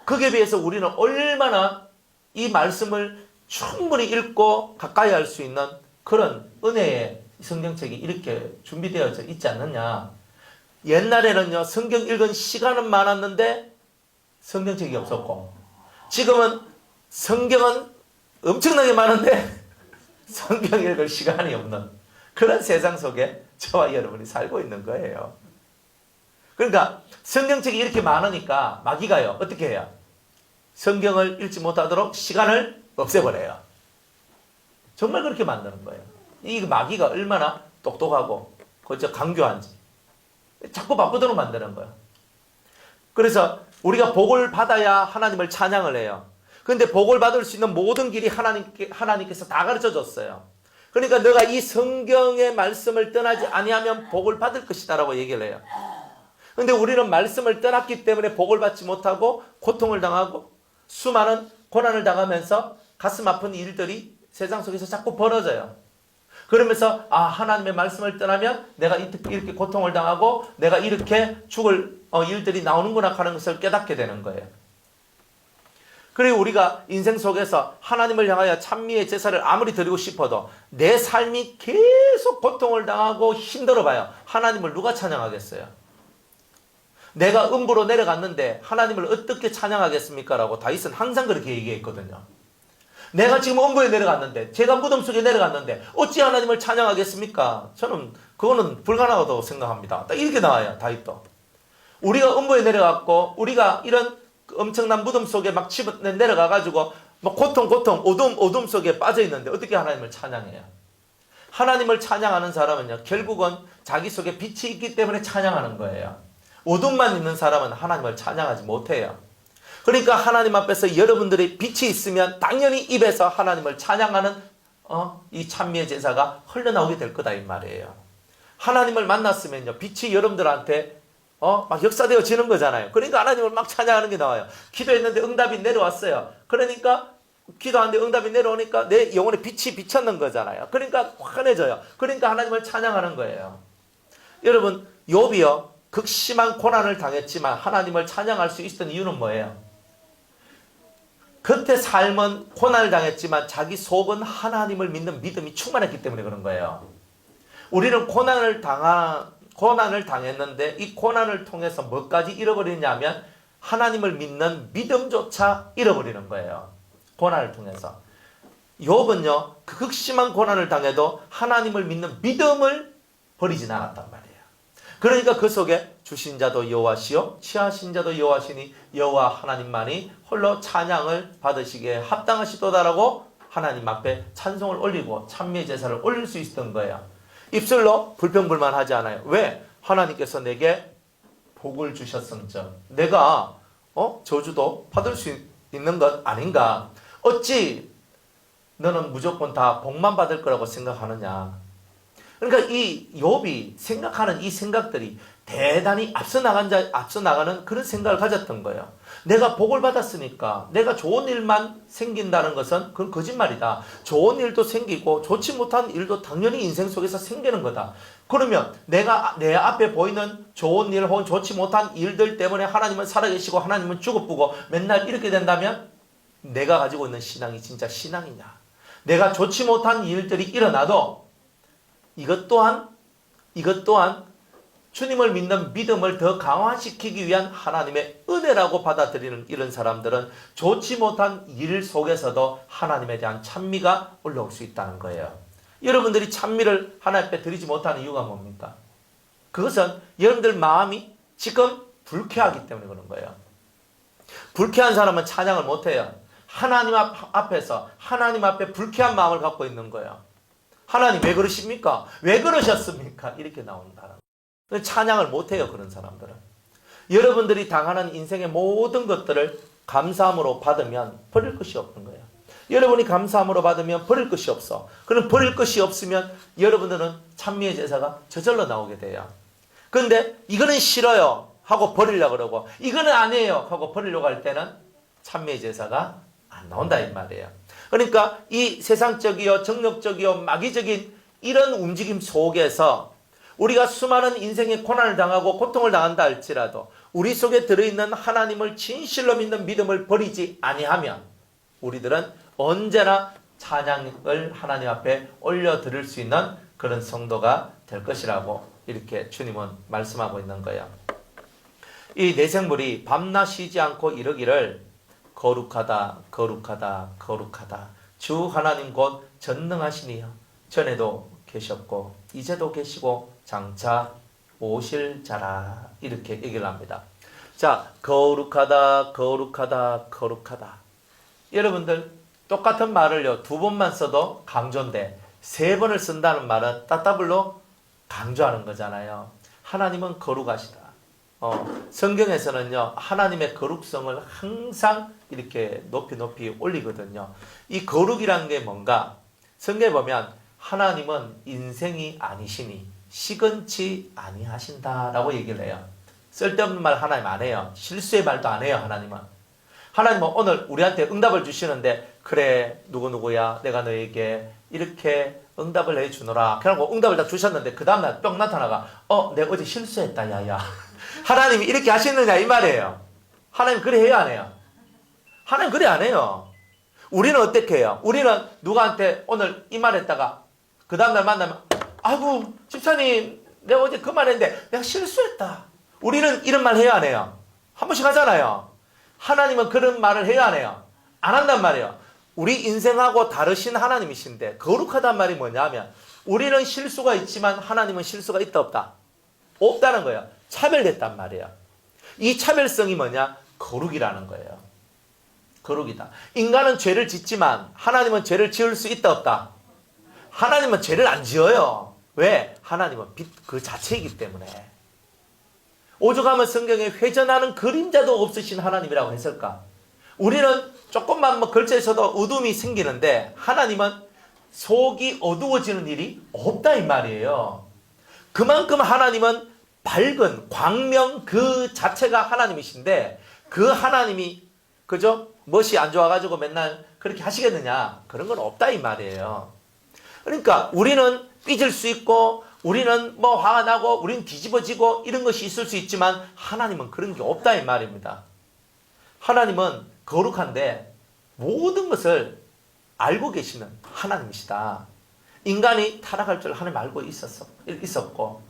A: 거기에 비해서 우리는 얼마나 이 말씀을 충분히 읽고 가까이 할 수 있는 그런 은혜의 성경책이 이렇게 준비되어져 있지 않느냐. 옛날에는요, 성경 읽은 시간은 많았는데 성경책이 없었고, 지금은 성경은 엄청나게 많은데 성경 읽을 시간이 없는 그런 세상 속에 저와 여러분이 살고 있는 거예요. 그러니까 성경책이 이렇게 많으니까 마귀가요, 어떻게 해요? 성경을 읽지 못하도록 시간을 없애버려요. 정말 그렇게 만드는 거예요. 이 마귀가 얼마나 똑똑하고 그저 강교한지 자꾸 바꾸도록 만드는 거예요. 그래서 우리가 복을 받아야 하나님을 찬양을 해요. 그런데 복을 받을 수 있는 모든 길이 하나님께서 다 가르쳐 줬어요. 그러니까 너가 이 성경의 말씀을 떠나지 아니하면 복을 받을 것이다 라고 얘기를 해요. 그런데 우리는 말씀을 떠났기 때문에 복을 받지 못하고 고통을 당하고 수많은 고난을 당하면서 가슴 아픈 일들이 세상 속에서 자꾸 벌어져요. 그러면서 하나님의 말씀을 떠나면 내가 이렇게 고통을 당하고 내가 이렇게 죽을 일들이 나오는구나 하는 것을 깨닫게 되는 거예요. 그리고 우리가 인생 속에서 하나님을 향하여 찬미의 제사를 아무리 드리고 싶어도 내 삶이 계속 고통을 당하고 힘들어봐요. 하나님을 누가 찬양하겠어요? 내가 음부로 내려갔는데 하나님을 어떻게 찬양하겠습니까? 라고 다윗은 항상 그렇게 얘기했거든요. 내가 지금 음부에 내려갔는데, 제가 무덤 속에 내려갔는데 어찌 하나님을 찬양하겠습니까? 저는 그거는 불가능하다고 생각합니다. 딱 이렇게 나와요, 다윗도. 우리가 음부에 내려갔고 우리가 이런 엄청난 무덤 속에 막 내려가가지고 막 고통 어둠 속에 빠져있는데 어떻게 하나님을 찬양해요? 하나님을 찬양하는 사람은요, 결국은 자기 속에 빛이 있기 때문에 찬양하는 거예요. 어둠만 있는 사람은 하나님을 찬양하지 못해요. 그러니까 하나님 앞에서 여러분들의 빛이 있으면 당연히 입에서 하나님을 찬양하는 이 찬미의 제사가 흘러나오게 될 거다 이 말이에요. 하나님을 만났으면요, 빛이 여러분들한테 막 역사되어지는 거잖아요. 그러니까 하나님을 막 찬양하는 게 나와요. 기도했는데 응답이 내려왔어요. 그러니까 기도하는데 응답이 내려오니까 내 영혼에 빛이 비쳤는 거잖아요. 그러니까 환해져요. 그러니까 하나님을 찬양하는 거예요. 여러분, 욥이요, 극심한 고난을 당했지만 하나님을 찬양할 수 있었던 이유는 뭐예요? 겉의 삶은 고난을 당했지만 자기 속은 하나님을 믿는 믿음이 충만했기 때문에 그런 거예요. 우리는 고난을 당했는데 이 고난을 통해서 뭐까지 잃어버리냐면 하나님을 믿는 믿음조차 잃어버리는 거예요. 고난을 통해서. 욥은요, 그 극심한 고난을 당해도 하나님을 믿는 믿음을 버리진 않았단 말이에요. 그러니까 그 속에 주신 자도 여호와시요 취하신 자도 여호와시니 여호와 하나님만이 홀로 찬양을 받으시기에 합당하시도다라고 하나님 앞에 찬송을 올리고 찬미의 제사를 올릴 수 있었던 거예요. 입술로 불평불만하지 않아요. 왜? 하나님께서 내게 복을 주셨음즉 내가 저주도 받을 수 있는 것 아닌가? 어찌 너는 무조건 다 복만 받을 거라고 생각하느냐? 그러니까 이 욥이 생각하는 이 생각들이 대단히 앞서 나가는 그런 생각을 가졌던 거예요. 내가 복을 받았으니까 내가 좋은 일만 생긴다는 것은 그건 거짓말이다. 좋은 일도 생기고 좋지 못한 일도 당연히 인생 속에서 생기는 거다. 그러면 내가 내 앞에 보이는 좋은 일 혹은 좋지 못한 일들 때문에 하나님은 살아계시고 하나님은 죽어쁘고 맨날 이렇게 된다면 내가 가지고 있는 신앙이 진짜 신앙이냐? 내가 좋지 못한 일들이 일어나도 이것 또한 주님을 믿는 믿음을 더 강화시키기 위한 하나님의 은혜라고 받아들이는 이런 사람들은 좋지 못한 일 속에서도 하나님에 대한 찬미가 올라올 수 있다는 거예요. 여러분들이 찬미를 하나님 앞에 드리지 못하는 이유가 뭡니까? 그것은 여러분들 마음이 지금 불쾌하기 때문에 그런 거예요. 불쾌한 사람은 찬양을 못해요. 하나님 앞에서 하나님 앞에 불쾌한 마음을 갖고 있는 거예요. 하나님 왜 그러십니까? 왜 그러셨습니까? 이렇게 나온다. 찬양을 못해요, 그런 사람들은. 여러분들이 당하는 인생의 모든 것들을 감사함으로 받으면 버릴 것이 없는 거예요. 여러분이 감사함으로 받으면 버릴 것이 없어. 그럼 버릴 것이 없으면 여러분들은 찬미의 제사가 저절로 나오게 돼요. 그런데 이거는 싫어요 하고 버리려고 그러고 이거는 아니에요 하고 버리려고 할 때는 찬미의 제사가 안 나온다 이 말이에요. 그러니까 이 세상적이요 정력적이요 마귀적인 이런 움직임 속에서 우리가 수많은 인생의 고난을 당하고 고통을 당한다 할지라도 우리 속에 들어있는 하나님을 진실로 믿는 믿음을 버리지 아니하면 우리들은 언제나 찬양을 하나님 앞에 올려드릴 수 있는 그런 성도가 될 것이라고 이렇게 주님은 말씀하고 있는 거예요. 이 내생물이 밤낮 쉬지 않고 이르기를 거룩하다 거룩하다 거룩하다 주 하나님 곧 전능하시니요 전에도 계셨고 이제도 계시고 장차 오실 자라 이렇게 얘기를 합니다. 자, 거룩하다 거룩하다 거룩하다. 여러분들 똑같은 말을요 2번만 써도 강조인데 3번을 쓴다는 말은 따따블로 강조하는 거잖아요. 하나님은 거룩하시다. 성경에서는요 하나님의 거룩성을 항상 이렇게 높이 올리거든요. 이 거룩이란 게 뭔가 성경에 보면 하나님은 인생이 아니시니 시건치 아니하신다라고 얘기를 해요. 쓸데없는 말 하나님 안 해요. 실수의 말도 안 해요. 하나님은 오늘 우리한테 응답을 주시는데 그래 누구누구야 내가 너에게 이렇게 응답을 해주노라. 그러고 응답을 다 주셨는데 그 다음날 뿅 나타나가 내가 어제 실수했다 야야. 하나님이 이렇게 하시느냐 이 말이에요. 하나님 그래 해요 안 해요? 하나님 그래 안 해요. 우리는 어떻게 해요? 우리는 누구한테 오늘 이 말했다가 그 다음날 만나면 아이고 집사님 내가 어제 그 말했는데 내가 실수했다. 우리는 이런 말 해요 안 해요? 한 번씩 하잖아요. 하나님은 그런 말을 해요 안 해요? 안 한단 말이에요. 우리 인생하고 다르신 하나님이신데 거룩하단 말이 뭐냐면 우리는 실수가 있지만 하나님은 실수가 있다 없다? 없다는 거예요. 차별됐단 말이에요. 이 차별성이 뭐냐? 거룩이라는 거예요. 거룩이다. 인간은 죄를 짓지만 하나님은 죄를 지을 수 있다 없다? 하나님은 죄를 안 지어요. 왜? 하나님은 빛 그 자체이기 때문에. 오죽하면 성경에 회전하는 그림자도 없으신 하나님이라고 했을까? 우리는 조금만 걸쳐 있어도 어둠이 생기는데 하나님은 속이 어두워지는 일이 없다 이 말이에요. 그만큼 하나님은 밝은 광명 그 자체가 하나님이신데 그 하나님이 그죠? 멋이 안 좋아가지고 맨날 그렇게 하시겠느냐? 그런 건 없다 이 말이에요. 그러니까 우리는 삐질 수 있고 우리는 뭐 화가 나고 우리는 뒤집어지고 이런 것이 있을 수 있지만 하나님은 그런 게 없다 이 말입니다. 하나님은 거룩한데 모든 것을 알고 계시는 하나님이시다. 인간이 타락할 줄 하나님 알고 있었고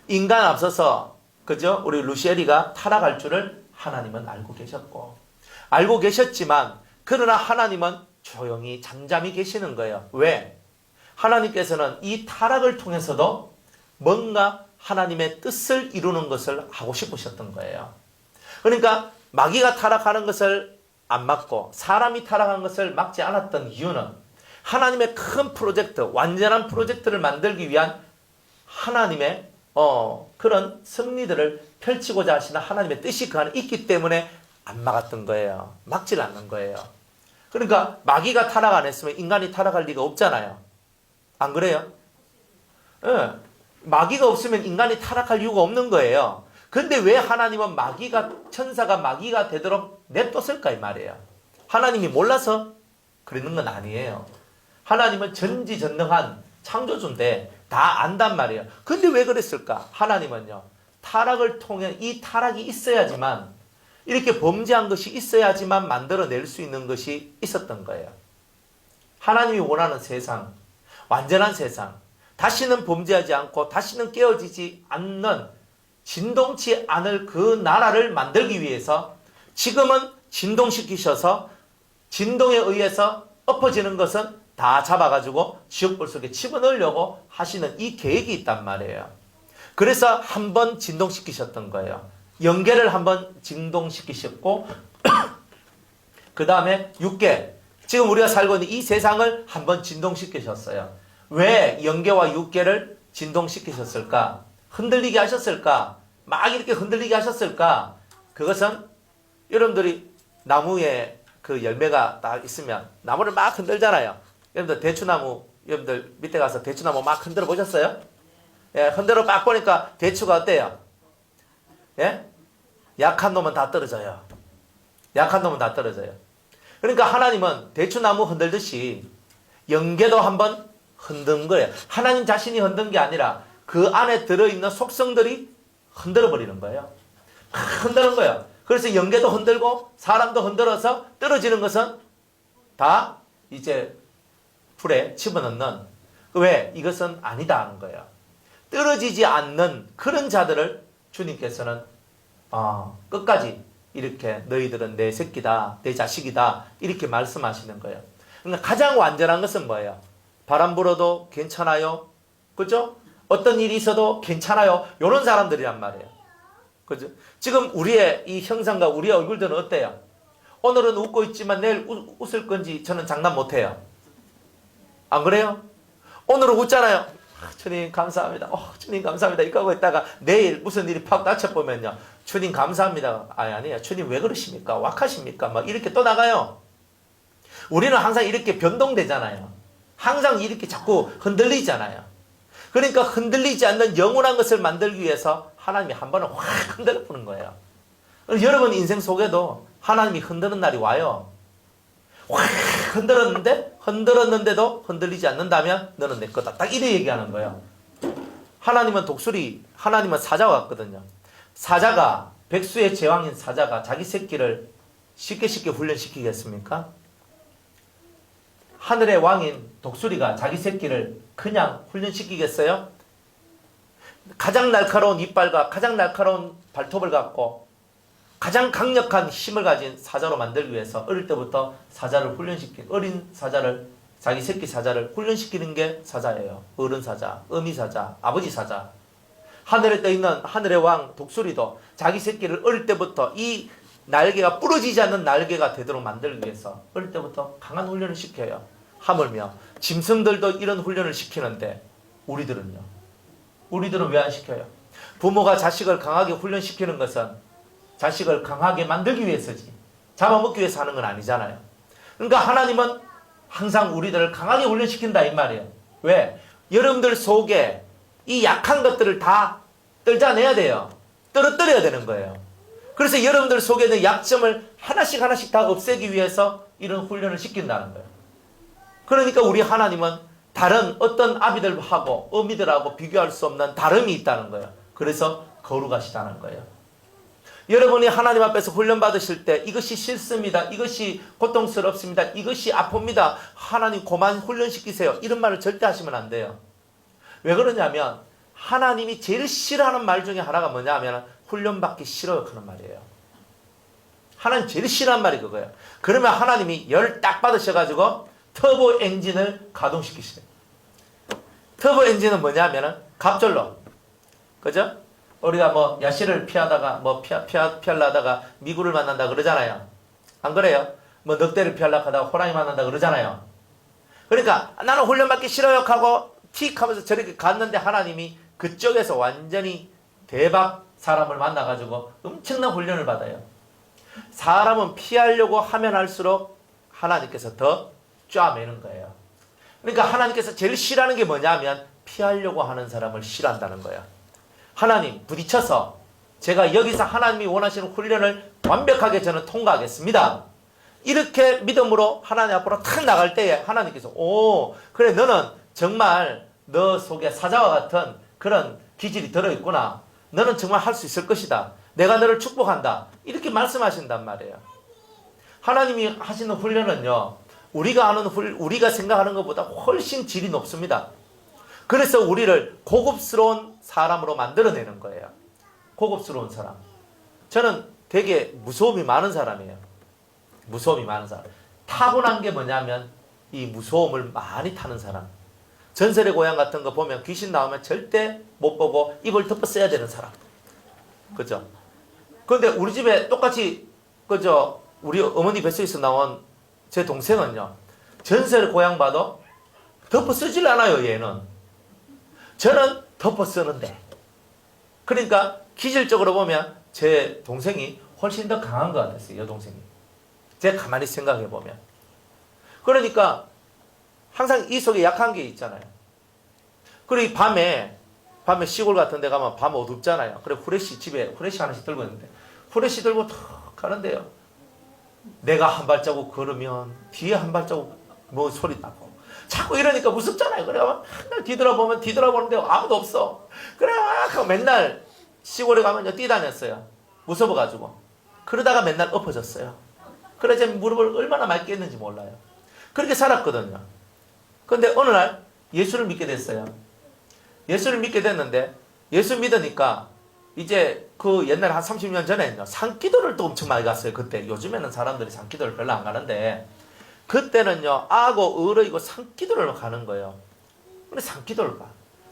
A: 인간 앞서서 그죠? 우리 루시엘이가 타락할 줄을 하나님은 알고 계셨고 알고 계셨지만 그러나 하나님은 조용히 잠잠히 계시는 거예요. 왜? 하나님께서는 이 타락을 통해서도 뭔가 하나님의 뜻을 이루는 것을 하고 싶으셨던 거예요. 그러니까 마귀가 타락하는 것을 안 막고 사람이 타락한 것을 막지 않았던 이유는 하나님의 큰 프로젝트, 완전한 프로젝트를 만들기 위한 하나님의 그런 승리들을 펼치고자 하시는 하나님의 뜻이 그 안에 있기 때문에 안 막았던 거예요. 막질 않는 거예요. 그러니까 마귀가 타락 안 했으면 인간이 타락할 리가 없잖아요. 안 그래요? 네. 마귀가 없으면 인간이 타락할 이유가 없는 거예요. 근데 왜 하나님은 천사가 마귀가 되도록 냅뒀을까 이 말이에요. 하나님이 몰라서 그러는 건 아니에요. 하나님은 전지전능한 창조주인데 다 안단 말이에요. 근데 왜 그랬을까? 하나님은요. 타락을 통해 이 타락이 있어야지만 이렇게 범죄한 것이 있어야지만 만들어낼 수 있는 것이 있었던 거예요. 하나님이 원하는 세상, 완전한 세상, 다시는 범죄하지 않고 다시는 깨어지지 않는 진동치 않을 그 나라를 만들기 위해서 지금은 진동시키셔서 진동에 의해서 엎어지는 것은 다 잡아가지고 지옥불 속에 집어넣으려고 하시는 이 계획이 있단 말이에요. 그래서 한번 진동시키셨던 거예요. 영계를 한번 진동시키셨고 그 다음에 육계, 지금 우리가 살고 있는 이 세상을 한번 진동시키셨어요. 왜 영계와 육계를 진동시키셨을까? 흔들리게 하셨을까? 막 이렇게 흔들리게 하셨을까? 그것은 여러분들이 나무에 그 열매가 딱 있으면 나무를 막 흔들잖아요. 여러분들 대추나무, 여러분들 밑에 가서 대추나무 막 흔들어 보셨어요? 예, 흔들어 막 보니까 대추가 어때요? 예? 약한 놈은 다 떨어져요. 약한 놈은 다 떨어져요. 그러니까 하나님은 대추나무 흔들듯이 영계도 한번 흔든 거예요. 하나님 자신이 흔든 게 아니라 그 안에 들어있는 속성들이 흔들어 버리는 거예요. 흔드는 거예요. 그래서 영계도 흔들고 사람도 흔들어서 떨어지는 것은 다 이제 불에 집어넣는, 왜? 이것은 아니다 하는 거예요. 떨어지지 않는 그런 자들을 주님께서는 끝까지 이렇게 너희들은 내 새끼다, 내 자식이다 이렇게 말씀하시는 거예요. 그러니까 가장 완전한 것은 뭐예요? 바람 불어도 괜찮아요. 그죠? 어떤 일이 있어도 괜찮아요. 이런 사람들이란 말이에요. 그죠? 지금 우리의 이 형상과 우리의 얼굴들은 어때요? 오늘은 웃고 있지만 내일 웃을 건지 저는 장담 못해요. 안 그래요? 오늘은 웃잖아요. 주님 감사합니다. 주님 감사합니다. 이거 하고 있다가 내일 무슨 일이 팍 닥쳐보면요. 주님 감사합니다. 아니에요. 주님 왜 그러십니까? 왁하십니까? 막 이렇게 또 나가요. 우리는 항상 이렇게 변동되잖아요. 항상 이렇게 자꾸 흔들리잖아요. 그러니까 흔들리지 않는 영원한 것을 만들기 위해서 하나님이 한 번은 확 흔들어 보는 거예요. 여러분 인생 속에도 하나님이 흔드는 날이 와요. 확 흔들었는데도 흔들리지 않는다면 너는 내 거다. 딱 이래 얘기하는 거예요. 하나님은 하나님은 사자 같거든요. 사자가, 백수의 제왕인 사자가 자기 새끼를 쉽게 훈련시키겠습니까? 하늘의 왕인 독수리가 자기 새끼를 그냥 훈련시키겠어요? 가장 날카로운 이빨과 가장 날카로운 발톱을 갖고 가장 강력한 힘을 가진 사자로 만들기 위해서 어릴 때부터 어린 사자를, 자기 새끼 사자를 훈련시키는 게 사자예요. 어른 사자, 어미 사자, 아버지 사자. 하늘에 떠있는 하늘의 왕 독수리도 자기 새끼를 어릴 때부터 이 날개가 부러지지 않는 날개가 되도록 만들기 위해서 어릴 때부터 강한 훈련을 시켜요. 하물며 짐승들도 이런 훈련을 시키는데 우리들은 왜 안 시켜요? 부모가 자식을 강하게 훈련시키는 것은 자식을 강하게 만들기 위해서지 잡아먹기 위해서 하는 건 아니잖아요. 그러니까 하나님은 항상 우리들을 강하게 훈련시킨다 이 말이에요. 왜? 여러분들 속에 이 약한 것들을 다 떨자내야 돼요. 떨어뜨려야 되는 거예요. 그래서 여러분들 속에 있는 약점을 하나씩 다 없애기 위해서 이런 훈련을 시킨다는 거예요. 그러니까 우리 하나님은 다른 어떤 아비들하고 어미들하고 비교할 수 없는 다름이 있다는 거예요. 그래서 거룩하시다는 거예요. 여러분이 하나님 앞에서 훈련 받으실 때 이것이 싫습니다. 이것이 고통스럽습니다. 이것이 아픕니다. 하나님 그만 훈련시키세요. 이런 말을 절대 하시면 안 돼요. 왜 그러냐면 하나님이 제일 싫어하는 말 중에 하나가 뭐냐면 훈련받기 싫어요 하는 말이에요. 하나님 제일 싫어하는 말이 그거예요. 그러면 하나님이 열 딱 받으셔가지고 터보 엔진을 가동시키시래요. 터보 엔진은 뭐냐면은 갑절로, 그죠? 우리가 뭐 야시를 피하다가 피하려다가 미구를 만난다 그러잖아요. 안 그래요? 뭐 늑대를 피하려고 하다가 호랑이 만난다 그러잖아요. 그러니까 나는 훈련받기 싫어요 하고 틱 하면서 저렇게 갔는데 하나님이 그쪽에서 완전히 대박 사람을 만나가지고 엄청난 훈련을 받아요. 사람은 피하려고 하면 할수록 하나님께서 더 쫙매는 거예요. 그러니까 하나님께서 제일 싫어하는 게 뭐냐면 피하려고 하는 사람을 싫어한다는 거예요. 하나님 부딪혀서 제가 여기서 하나님이 원하시는 훈련을 완벽하게 저는 통과하겠습니다. 이렇게 믿음으로 하나님 앞으로 탁 나갈 때에 하나님께서 그래 너는 정말 너 속에 사자와 같은 그런 기질이 들어있구나. 너는 정말 할 수 있을 것이다. 내가 너를 축복한다. 이렇게 말씀하신단 말이에요. 하나님이 하시는 훈련은요. 우리가 생각하는 것보다 훨씬 질이 높습니다. 그래서 우리를 고급스러운 사람으로 만들어내는 거예요. 고급스러운 사람. 저는 되게 무서움이 많은 사람이에요. 무서움이 많은 사람. 타고난 게 뭐냐면 이 무서움을 많이 타는 사람. 전설의 고향 같은 거 보면 귀신 나오면 절대 못 보고 입을 덮어 써야 되는 사람. 그죠? 그런데 우리 집에 똑같이 우리 어머니 뱃속에서 나온 제 동생은요. 전설의 고향 봐도 덮어 쓰질 않아요. 얘는. 저는 덮어 쓰는데. 그러니까 기질적으로 보면 제 동생이 훨씬 더 강한 것 같았어요. 여동생이. 제가 가만히 생각해 보면. 그러니까 항상 이 속에 약한 게 있잖아요. 그리고 밤에 시골 같은 데 가면 밤 어둡잖아요. 그래 집에 후레쉬 하나씩 들고 있는데 후레쉬 들고 탁 가는데요. 내가 한 발자국 걸으면 뒤에 한 발자국 뭐 소리 나고 자꾸 이러니까 무섭잖아요. 그래 맨날 뒤돌아보면 뒤돌아보는데 아무도 없어. 그래 막 맨날 시골에 가면 뛰다녔어요. 무서워가지고. 그러다가 맨날 엎어졌어요. 그래 제 무릎을 얼마나 많이 깼는지 몰라요. 그렇게 살았거든요. 근데 어느 날 예수를 믿게 됐어요. 예수를 믿게 됐는데 예수 믿으니까 이제 그 옛날에 한 30년 전에는요 산기도를 또 엄청 많이 갔어요. 그때 요즘에는 사람들이 산기도를 별로 안 가는데 그때는요 아고 어르이고 산기도를 가는 거예요. 근데 산기도를 가.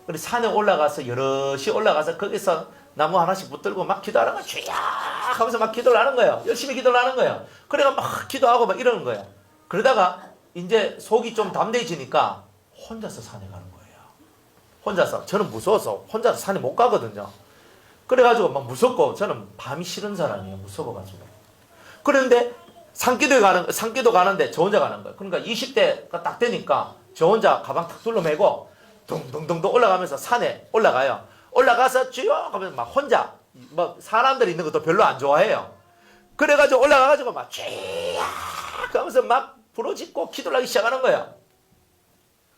A: 근데 산에 올라가서 여럿이 올라가서 거기서 나무 하나씩 붙들고 막 기도하는 거야. 주야 하면서 막 기도를 하는 거예요. 열심히 기도를 하는 거예요. 그래가 막 기도하고 막 이러는 거예요. 그러다가 이제 속이 좀 담대해지니까 혼자서 산에 가는 거예요. 혼자서. 저는 무서워서 혼자서 산에 못 가거든요. 그래가지고 막 무섭고 저는 밤이 싫은 사람이에요. 무서워가지고. 그런데 산기도 가는데 저 혼자 가는 거예요. 그러니까 20대가 딱 되니까 저 혼자 가방 탁 둘러매고 둥둥둥둥 올라가면서 산에 올라가요. 올라가서 쭉 하면서 막 혼자 막 사람들이 있는 것도 별로 안 좋아해요. 그래가지고 올라가가지고 막 쭉 하면서 막 부러짓고 기도를 하기 시작하는 거예요.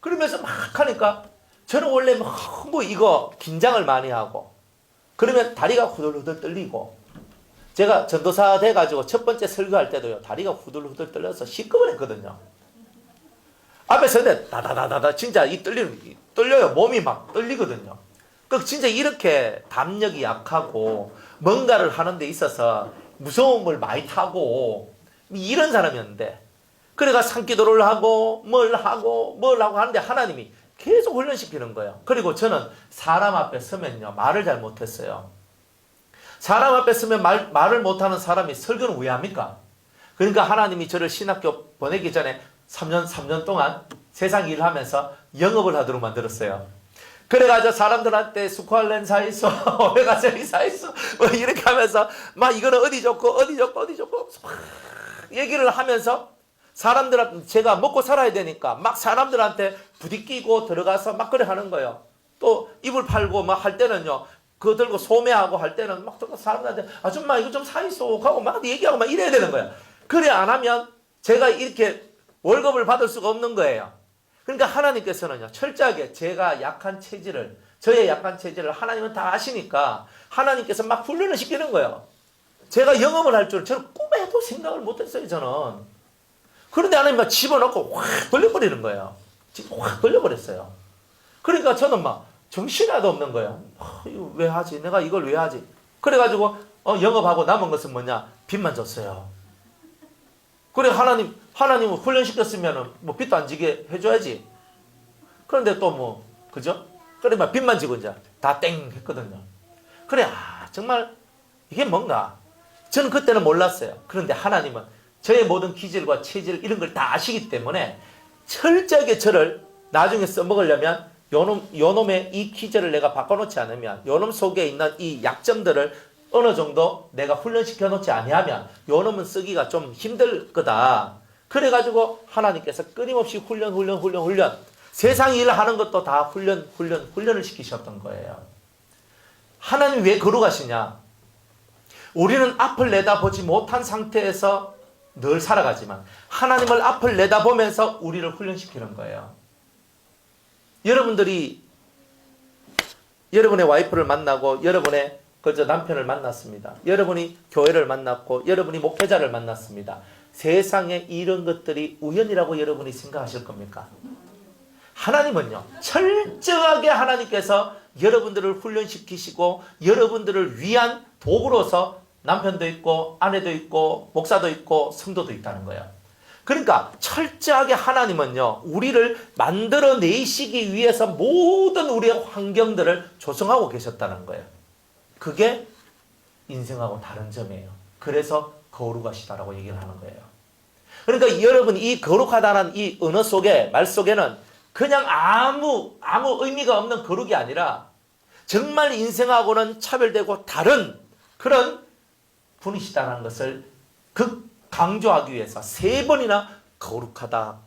A: 그러면서 막 하니까 저는 원래 뭐 이거 긴장을 많이 하고 그러면 다리가 후들후들 떨리고 제가 전도사 돼가지고 첫 번째 설교할 때도요 다리가 후들후들 떨려서 시급을 했거든요. 앞에 서는데 다다다다다 진짜 떨려요. 몸이 막 떨리거든요. 그 진짜 이렇게 담력이 약하고 뭔가를 하는 데 있어서 무서움을 많이 타고 이런 사람이었는데 그래가 산기도를 하고 뭘 하고 하는데 하나님이 계속 훈련시키는 거예요. 그리고 저는 사람 앞에 서면요 말을 잘 못했어요. 사람 앞에 서면 말을 못하는 사람이 설교는 왜 합니까? 그러니까 하나님이 저를 신학교 보내기 전에 3년 동안 세상 일을 하면서 영업을 하도록 만들었어요. 그래가지고 사람들한테 스ኳ알렌 사있어 오메가3 사있어 뭐 이렇게 하면서 막 이거는 어디 좋고 막 얘기를 하면서 사람들한테 제가 먹고 살아야 되니까 막 사람들한테 부딪히고 들어가서 막 그래 하는 거예요. 또 이불 팔고 막 할 때는요 그거 들고 소매하고 할 때는 막 사람들한테 아줌마 이거 좀 사이소 하고 막 얘기하고 막 이래야 되는 거예요. 그래 안 하면 제가 이렇게 월급을 받을 수가 없는 거예요. 그러니까 하나님께서는요 철저하게 제가 약한 체질을 저의 약한 체질을 하나님은 다 아시니까 하나님께서 막 훈련을 시키는 거예요. 제가 영업을 할 줄 저는 꿈에도 생각을 못했어요. 저는. 그런데 하나님 막 집어넣고 확 벌려버리는 거예요. 확 벌려버렸어요. 그러니까 저는 막 정신이 하나도 없는 거예요. 이거 왜 하지? 내가 이걸 왜 하지? 그래가지고 영업하고 남은 것은 뭐냐? 빚만 졌어요. 그래 하나님은 훈련시켰으면 뭐 빚도 안 지게 해줘야지. 그런데 또 뭐 그죠? 그래 막 빚만 지고 이제 다 땡 했거든요. 그래 정말 이게 뭔가 저는 그때는 몰랐어요. 그런데 하나님은 저의 모든 기질과 체질 이런 걸 다 아시기 때문에 철저하게 저를 나중에 써먹으려면 요놈의 이 기질을 내가 바꿔놓지 않으면 요놈 속에 있는 이 약점들을 어느 정도 내가 훈련시켜 놓지 아니하면 요놈은 쓰기가 좀 힘들 거다. 그래가지고 하나님께서 끊임없이 훈련 세상 일을 하는 것도 다 훈련을 시키셨던 거예요. 하나님 왜 거룩하시냐? 우리는 앞을 내다보지 못한 상태에서 늘 살아가지만 하나님을 앞을 내다보면서 우리를 훈련시키는 거예요. 여러분들이 여러분의 와이프를 만나고 여러분의 남편을 만났습니다. 여러분이 교회를 만났고 여러분이 목회자를 만났습니다. 세상에 이런 것들이 우연이라고 여러분이 생각하실 겁니까? 하나님은요 철저하게 하나님께서 여러분들을 훈련시키시고 여러분들을 위한 도구로서 남편도 있고 아내도 있고 목사도 있고 성도도 있다는 거예요. 그러니까 철저하게 하나님은요 우리를 만들어내시기 위해서 모든 우리의 환경들을 조성하고 계셨다는 거예요. 그게 인생하고 다른 점이에요. 그래서 거룩하시다라고 얘기를 하는 거예요. 그러니까 여러분 이 거룩하다는 이 언어 속에 말 속에는 그냥 아무 의미가 없는 거룩이 아니라 정말 인생하고는 차별되고 다른 그런 분이시다는 것을 강조하기 위해서 3번이나 거룩하다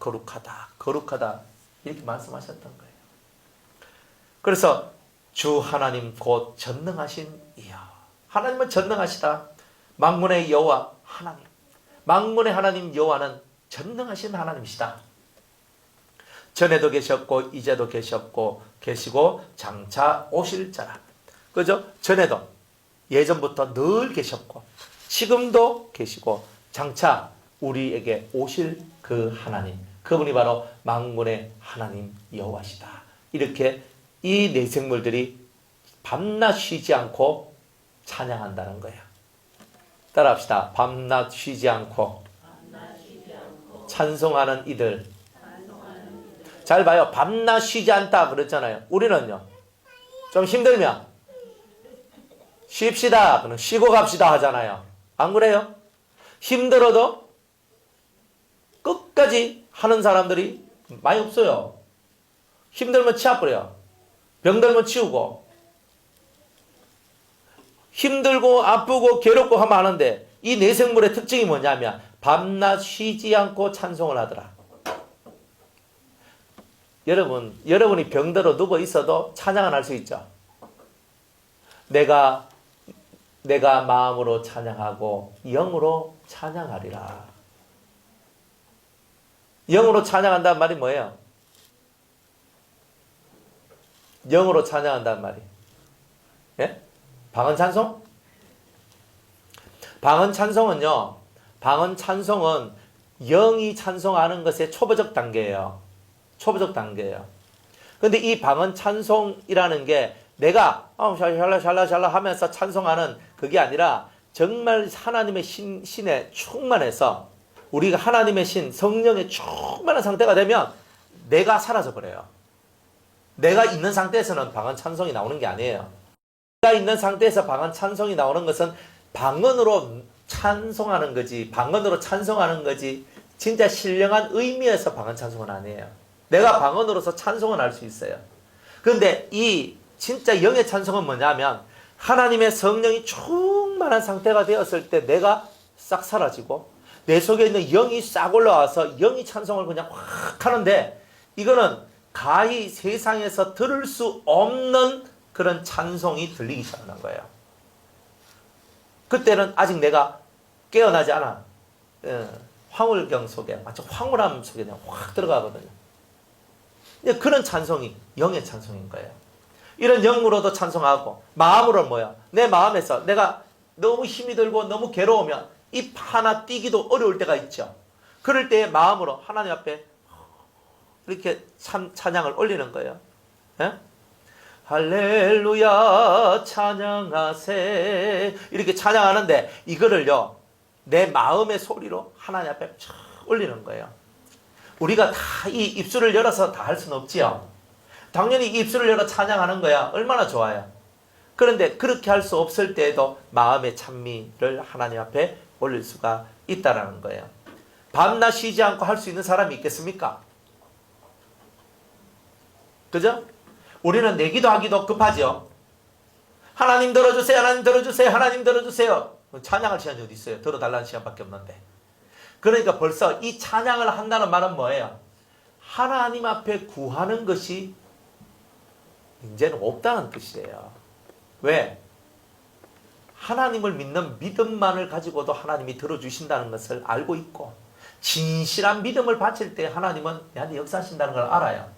A: 이렇게 말씀하셨던 거예요. 그래서 주 하나님 곧 전능하신 이여. 하나님은 전능하시다. 만군의 여호와 하나님. 만군의 하나님 여호와는 전능하신 하나님이시다. 전에도 계셨고 이제도 계시고 장차 오실 자라. 그죠? 전에도 예전부터 늘 계셨고 지금도 계시고 장차 우리에게 오실 그 하나님, 그분이 바로 만군의 하나님 여호와시다. 이렇게 이 네 생물들이 밤낮 쉬지 않고 찬양한다는 거예요. 따라합시다. 밤낮 쉬지 않고 찬송하는 이들. 잘 봐요. 밤낮 쉬지 않다 그랬잖아요. 우리는요, 좀 힘들면 쉽시다, 그럼 쉬고 갑시다 하잖아요. 안 그래요? 힘들어도 끝까지 하는 사람들이 많이 없어요. 힘들면 치아버려요. 병들면 치우고, 힘들고 아프고 괴롭고 하면 하는데, 이 네 생물의 특징이 뭐냐면 밤낮 쉬지 않고 찬송을 하더라. 여러분이 병들어 누워 있어도 찬양을 할 수 있죠. 내가 마음으로 찬양하고 영으로 찬양하리라. 영으로 찬양한다는 말이 뭐예요? 영으로 찬양한다는 말이, 예? 방언 찬송? 방언 찬송은 영이 찬송하는 것의 초보적 단계예요. 초보적 단계예요. 근데 이 방언 찬송이라는 게 내가 샬라샬라 하면서 찬송하는 그게 아니라 정말 하나님의 신에 충만해서 우리가 하나님의 신, 성령에 충만한 상태가 되면 내가 사라져버려요. 내가 있는 상태에서는 방언 찬송이 나오는 게 아니에요. 내가 있는 상태에서 방언 찬송이 나오는 것은 방언으로 찬송하는 거지, 방언으로 찬송하는 거지, 진짜 신령한 의미에서 방언 찬송은 아니에요. 내가 방언으로서 찬송은 할 수 있어요. 그런데 이 진짜 영의 찬송은 뭐냐면 하나님의 성령이 충만한 상태가 되었을 때 내가 싹 사라지고 내 속에 있는 영이 싹 올라와서 영이 찬송을 그냥 확 하는데, 이거는 가히 세상에서 들을 수 없는 그런 찬송이 들리기 시작하는 거예요. 그때는 아직 내가 깨어나지 않아. 황홀경 속에, 마치 황홀함 속에 그냥 확 들어가거든요. 그런 찬송이 영의 찬송인 거예요. 이런 영으로도 찬송하고, 마음으로 뭐야? 내 마음에서 내가 너무 힘이 들고 너무 괴로우면 입 하나 띄기도 어려울 때가 있죠. 그럴 때 마음으로 하나님 앞에 이렇게 찬양을 올리는 거예요. 예? 할렐루야 찬양하세, 이렇게 찬양하는데 이거를요 내 마음의 소리로 하나님 앞에 쫙 올리는 거예요. 우리가 다 이 입술을 열어서 다 할 수는 없지요. 당연히 이 입술을 열어 찬양하는 거야 얼마나 좋아요. 그런데 그렇게 할 수 없을 때에도 마음의 찬미를 하나님 앞에 올릴 수가 있다라는 거예요. 밤낮 쉬지 않고 할 수 있는 사람이 있겠습니까? 그죠? 우리는 내기도 하기도 급하죠. 하나님 들어주세요, 하나님 들어주세요, 하나님 들어주세요. 찬양할 시간이 어디 있어요? 들어달라는 시간밖에 없는데. 그러니까 벌써 이 찬양을 한다는 말은 뭐예요? 하나님 앞에 구하는 것이 이제는 없다는 뜻이에요. 왜? 하나님을 믿는 믿음만을 가지고도 하나님이 들어주신다는 것을 알고 있고, 진실한 믿음을 바칠 때 하나님은 내한테 역사하신다는 걸 알아요.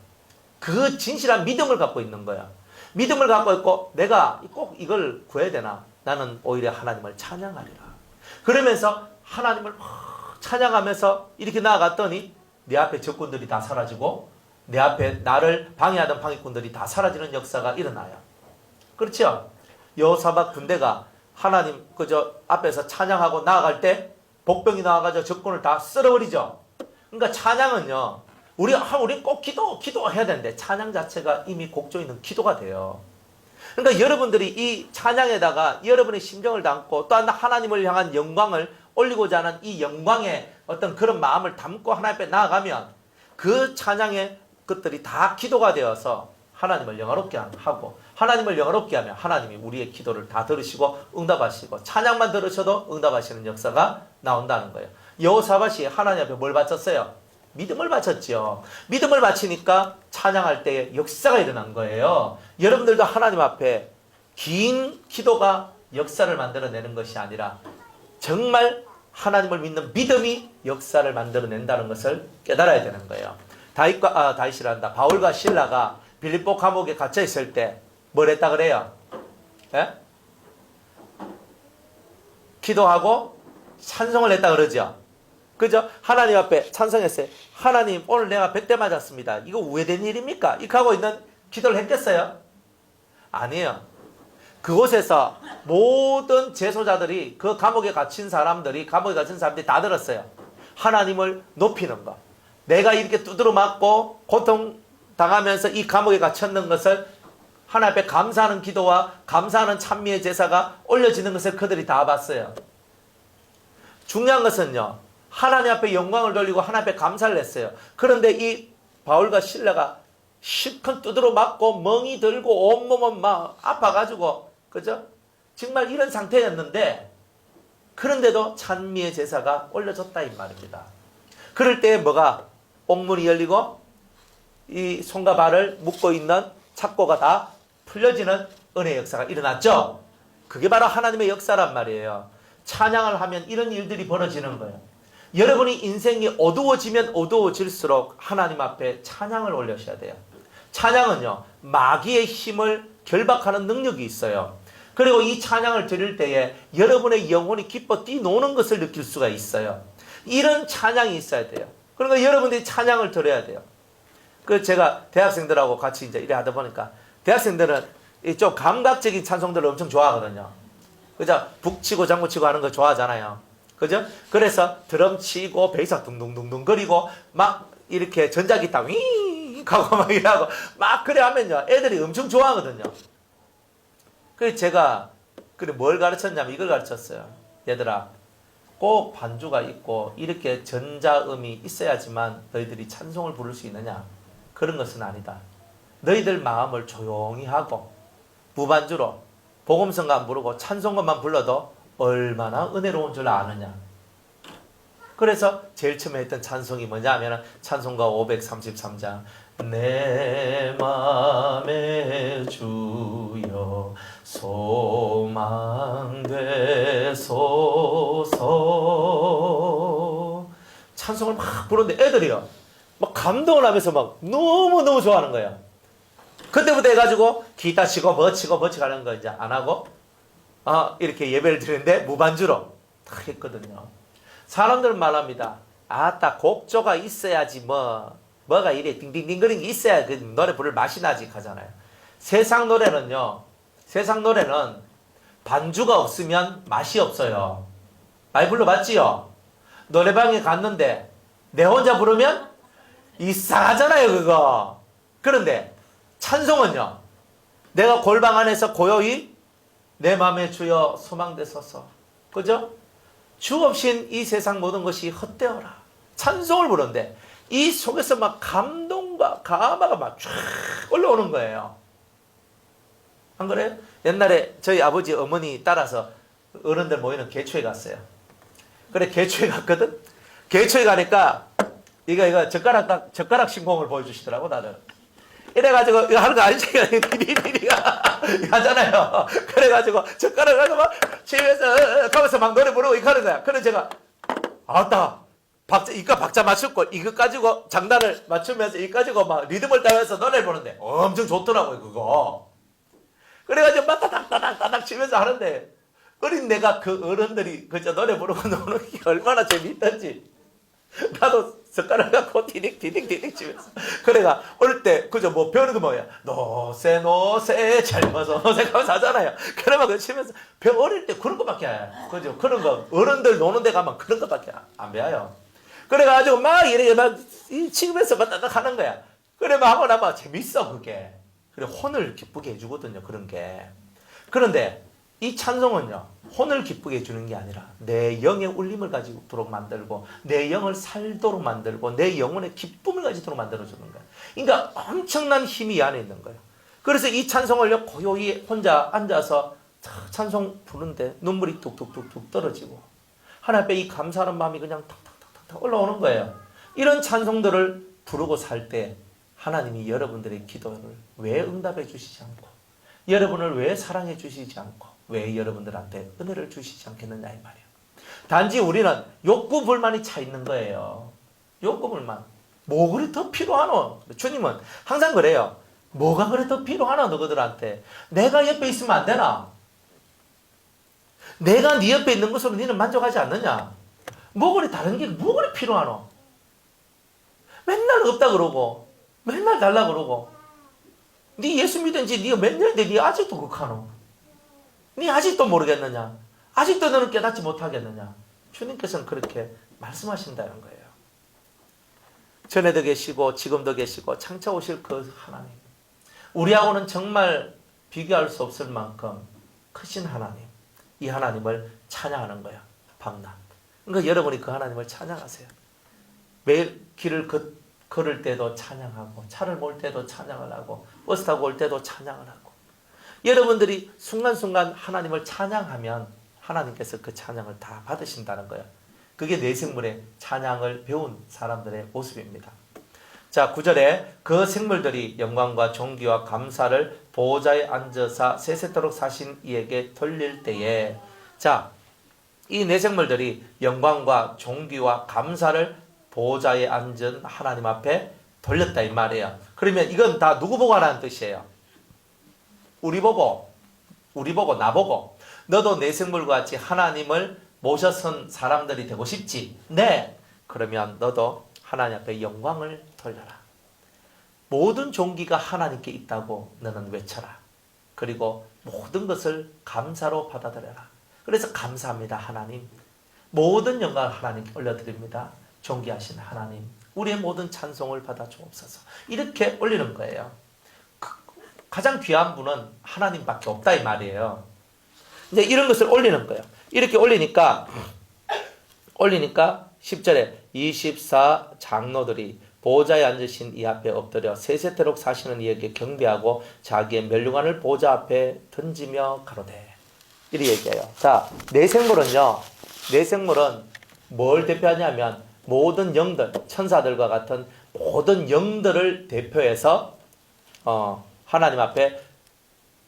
A: 그 진실한 믿음을 갖고 있는 거야. 믿음을 갖고 있고, 내가 꼭 이걸 구해야 되나? 나는 오히려 하나님을 찬양하리라. 그러면서 하나님을 찬양하면서 이렇게 나아갔더니 내 앞에 적군들이 다 사라지고 내 앞에 나를 방해하던 방해꾼들이 다 사라지는 역사가 일어나요. 그렇죠? 여호사밧 군대가 하나님 그저 앞에서 찬양하고 나아갈 때 복병이 나와가지고 적군을 다 쓸어버리죠. 그러니까 찬양은요, 우리 꼭 기도해야 되는데 찬양 자체가 이미 곡조 있는 기도가 돼요. 그러니까 여러분들이 이 찬양에다가 여러분의 심정을 담고 또 하나님을 향한 영광을 올리고자 하는 이 영광의 어떤 그런 마음을 담고 하나님 앞에 나아가면 그 찬양의 것들이 다 기도가 되어서 하나님을 영화롭게 하고, 하나님을 영화롭게 하면 하나님이 우리의 기도를 다 들으시고 응답하시고, 찬양만 들으셔도 응답하시는 역사가 나온다는 거예요. 여호사밧이 하나님 앞에 뭘 바쳤어요? 믿음을 바쳤죠. 믿음을 바치니까 찬양할 때 역사가 일어난 거예요. 여러분들도 하나님 앞에 긴 기도가 역사를 만들어내는 것이 아니라 정말 하나님을 믿는 믿음이 역사를 만들어낸다는 것을 깨달아야 되는 거예요. 다윗이란다. 바울과 실라가 빌립보 감옥에 갇혀 있을 때 뭘 했다 그래요? 예? 기도하고 찬송을 했다 그러죠. 그죠? 하나님 앞에 찬송했어요. 하나님, 오늘 내가 100대 맞았습니다. 이거 우회된 일입니까? 이렇게 하고 있는 기도를 했겠어요? 아니에요. 그곳에서 모든 제소자들이, 그 감옥에 갇힌 사람들이 다 들었어요. 하나님을 높이는 것. 내가 이렇게 두드러 맞고 고통당하면서 이 감옥에 갇혔는 것을 하나님 앞에 감사하는 기도와 감사하는 찬미의 제사가 올려지는 것을 그들이 다 봤어요. 중요한 것은요, 하나님 앞에 영광을 돌리고 하나님 앞에 감사를 했어요. 그런데 이 바울과 실라가 실컷 두드러 맞고 멍이 들고 온몸은 막 아파가지고, 그죠? 정말 이런 상태였는데, 그런데도 찬미의 제사가 올려졌다 이 말입니다. 그럴 때 뭐가 옥문이 열리고 이 손과 발을 묶고 있는 착고가 다 풀려지는 은혜의 역사가 일어났죠. 그게 바로 하나님의 역사란 말이에요. 찬양을 하면 이런 일들이 벌어지는 거예요. 여러분이 인생이 어두워지면 어두워질수록 하나님 앞에 찬양을 올려셔야 돼요. 찬양은요, 마귀의 힘을 결박하는 능력이 있어요. 그리고 이 찬양을 드릴 때에 여러분의 영혼이 기뻐 뛰노는 것을 느낄 수가 있어요. 이런 찬양이 있어야 돼요. 그러니까 여러분들이 찬양을 들어야 돼요. 그 제가 대학생들하고 같이 이제 일을 하다 보니까 대학생들은 좀 감각적인 찬송들을 엄청 좋아하거든요. 그죠? 북치고 장구치고 하는 거 좋아하잖아요. 그죠? 그래서 드럼 치고 베이스 둥둥둥둥 거리고 막 이렇게 전자기타 윙 하고 막 이러고 막 그래 하면요, 애들이 엄청 좋아하거든요. 그래서 제가 뭘 가르쳤냐면 이걸 가르쳤어요. 얘들아, 꼭 반주가 있고 이렇게 전자음이 있어야지만 너희들이 찬송을 부를 수 있느냐? 그런 것은 아니다. 너희들 마음을 조용히 하고 무반주로 복음성만 부르고 찬송것만 불러도 얼마나 은혜로운 줄 아느냐. 그래서 제일 처음에 했던 찬송이 뭐냐 하면 찬송가 533장 내 맘에 주여 소망되소서. 찬송을 막 부르는데 애들이요, 막 감동을 하면서 막 너무너무 좋아하는 거예요. 그때부터 해가지고 기타 치고 멋지고 하는 거 이제 안 하고 이렇게 예배를 드리는데 무반주로 딱 했거든요. 사람들은 말합니다. 아따, 곡조가 있어야지 뭐가 이래 딩딩딩 거리는 게 있어야 그 노래 부를 맛이 나지 하잖아요. 세상 노래는 반주가 없으면 맛이 없어요. 많이 불러봤지요? 노래방에 갔는데 내 혼자 부르면 이상하잖아요, 그거. 그런데 찬송은요, 내가 골방 안에서 고요히 내 마음에 주여 소망되소서. 그죠? 주 없인 이 세상 모든 것이 헛되어라. 찬송을 부르는데 이 속에서 막 감동과 감화가 막 쫙 올라오는 거예요. 안 그래요? 옛날에 저희 아버지 어머니 따라서 어른들 모이는 개초에 갔어요. 그래, 개초에 갔거든? 개초에 가니까 이거 젓가락 신공을 보여주시더라고, 나는. 이래가지고 이거 하는 거 아니지? 디디디디가 하잖아요. 그래가지고 젓가락 가지고 막 치면서 가면서 막 노래 부르고 이거 하는 거야. 그래서 제가 아따, 이거 박자 맞췄고 이거 가지고 장단을 맞추면서 이거 가지고 막 리듬을 따면서 노래를 부르는데 엄청 좋더라고요, 그거. 그래가지고 막 따닥따닥 치면서 하는데 어린 내가 그 어른들이 그저 노래 부르고 노는 게 얼마나 재밌던지 나도 젓가락 갖고 디딕 치면서. 그래가 어릴 때 그저 뭐 배우는 거 뭐야, 노세 젊어서 노세 하면서 하잖아요. 그러면 그거 치면서 어릴 때 그런 거밖에 그죠? 그런 거 어른들 노는 데 가면 그런 거밖에 안 배워요. 그래가지고 막 이렇게 막 치면서 막 따닥 하는 거야. 그래 막 하고 나면 재밌어 그게. 그래, 혼을 기쁘게 해주거든요, 그런 게. 그런데 이 찬송은요, 혼을 기쁘게 해주는 게 아니라 내 영의 울림을 가지도록 만들고 내 영을 살도록 만들고 내 영혼의 기쁨을 가지도록 만들어주는 거예요. 그러니까 엄청난 힘이 이 안에 있는 거예요. 그래서 이 찬송을 고요히 혼자 앉아서 찬송 부르는데 눈물이 뚝뚝뚝뚝 떨어지고 하나님 앞에 이 감사하는 마음이 그냥 탁탁탁탁 올라오는 거예요. 이런 찬송들을 부르고 살 때 하나님이 여러분들의 기도를 왜 응답해 주시지 않고, 여러분을 왜 사랑해 주시지 않고, 왜 여러분들한테 은혜를 주시지 않겠느냐 이 말이에요. 단지 우리는 욕구 불만이 차 있는 거예요. 욕구 불만. 뭐 그리 더 필요하노? 주님은 항상 그래요. 뭐가 그리 더 필요하노 너희들한테? 내가 옆에 있으면 안 되나? 내가 네 옆에 있는 것으로 너는 만족하지 않느냐? 뭐 그리 다른 게 뭐 그리 필요하노? 맨날 없다 그러고 맨날 달라 그러고 네 예수 믿은 지 네가 몇 년인데 네 아직도 그렇하노? 네 아직도 모르겠느냐? 아직도 너는 깨닫지 못하겠느냐? 주님께서는 그렇게 말씀하신다는 거예요. 전에도 계시고 지금도 계시고 창차 오실 그 하나님, 우리하고는 정말 비교할 수 없을 만큼 크신 하나님, 이 하나님을 찬양하는 거예요. 밤낮. 그러니까 여러분이 그 하나님을 찬양하세요. 매일 길을 걸을 때도 찬양하고, 차를 몰 때도 찬양을 하고, 버스 타고 올 때도 찬양을 하고, 여러분들이 순간순간 하나님을 찬양하면 하나님께서 그 찬양을 다 받으신다는 거예요. 그게 내 생물의 찬양을 배운 사람들의 모습입니다. 자, 9절에 그 생물들이 영광과 존귀와 감사를 보호자에 앉아서 세세토록 사신 이에게 돌릴 때에, 자, 이 네 생물들이 영광과 존귀와 감사를 보호자에 앉은 하나님 앞에 돌렸다 이 말이에요. 그러면 이건 다 누구 보고 하라는 뜻이에요? 우리 보고, 나보고. 너도 내 생물과 같이 하나님을 모셔선 사람들이 되고 싶지? 네. 그러면 너도 하나님 앞에 영광을 돌려라. 모든 존귀가 하나님께 있다고 너는 외쳐라. 그리고 모든 것을 감사로 받아들여라. 그래서 감사합니다 하나님. 모든 영광을 하나님께 올려드립니다. 존귀하신 하나님, 우리의 모든 찬송을 받아 주옵소서. 이렇게 올리는 거예요. 가장 귀한 분은 하나님밖에 없다 이 말이에요. 이제 이런 것을 올리는 거예요. 이렇게 올리니까 10절에 24 장로들이 보호자에 앉으신 이 앞에 엎드려 세세토록 사시는 이에게 경배하고 자기의 면류관을 보호자 앞에 던지며 가로되. 이렇게 얘기해요. 자, 내 생물은 뭘 대표하냐면 모든 영들, 천사들과 같은 모든 영들을 대표해서 하나님 앞에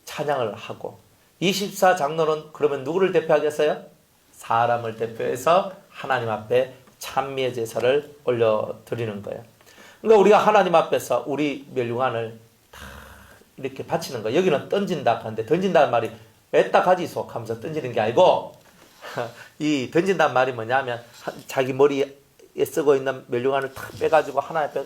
A: 찬양을 하고, 24 장로는 그러면 누구를 대표하겠어요? 사람을 대표해서 하나님 앞에 찬미의 제사를 올려드리는 거예요. 그러니까 우리가 하나님 앞에서 우리 면류관을 다 이렇게 바치는 거예요. 여기는 던진다 하는데, 던진다는 말이 에따 가지소 하면서 던지는 게 아니고, 이 던진다는 말이 뭐냐면 자기 머리에 쓰고 있는 면류관을 탁 빼가지고 하나님 앞에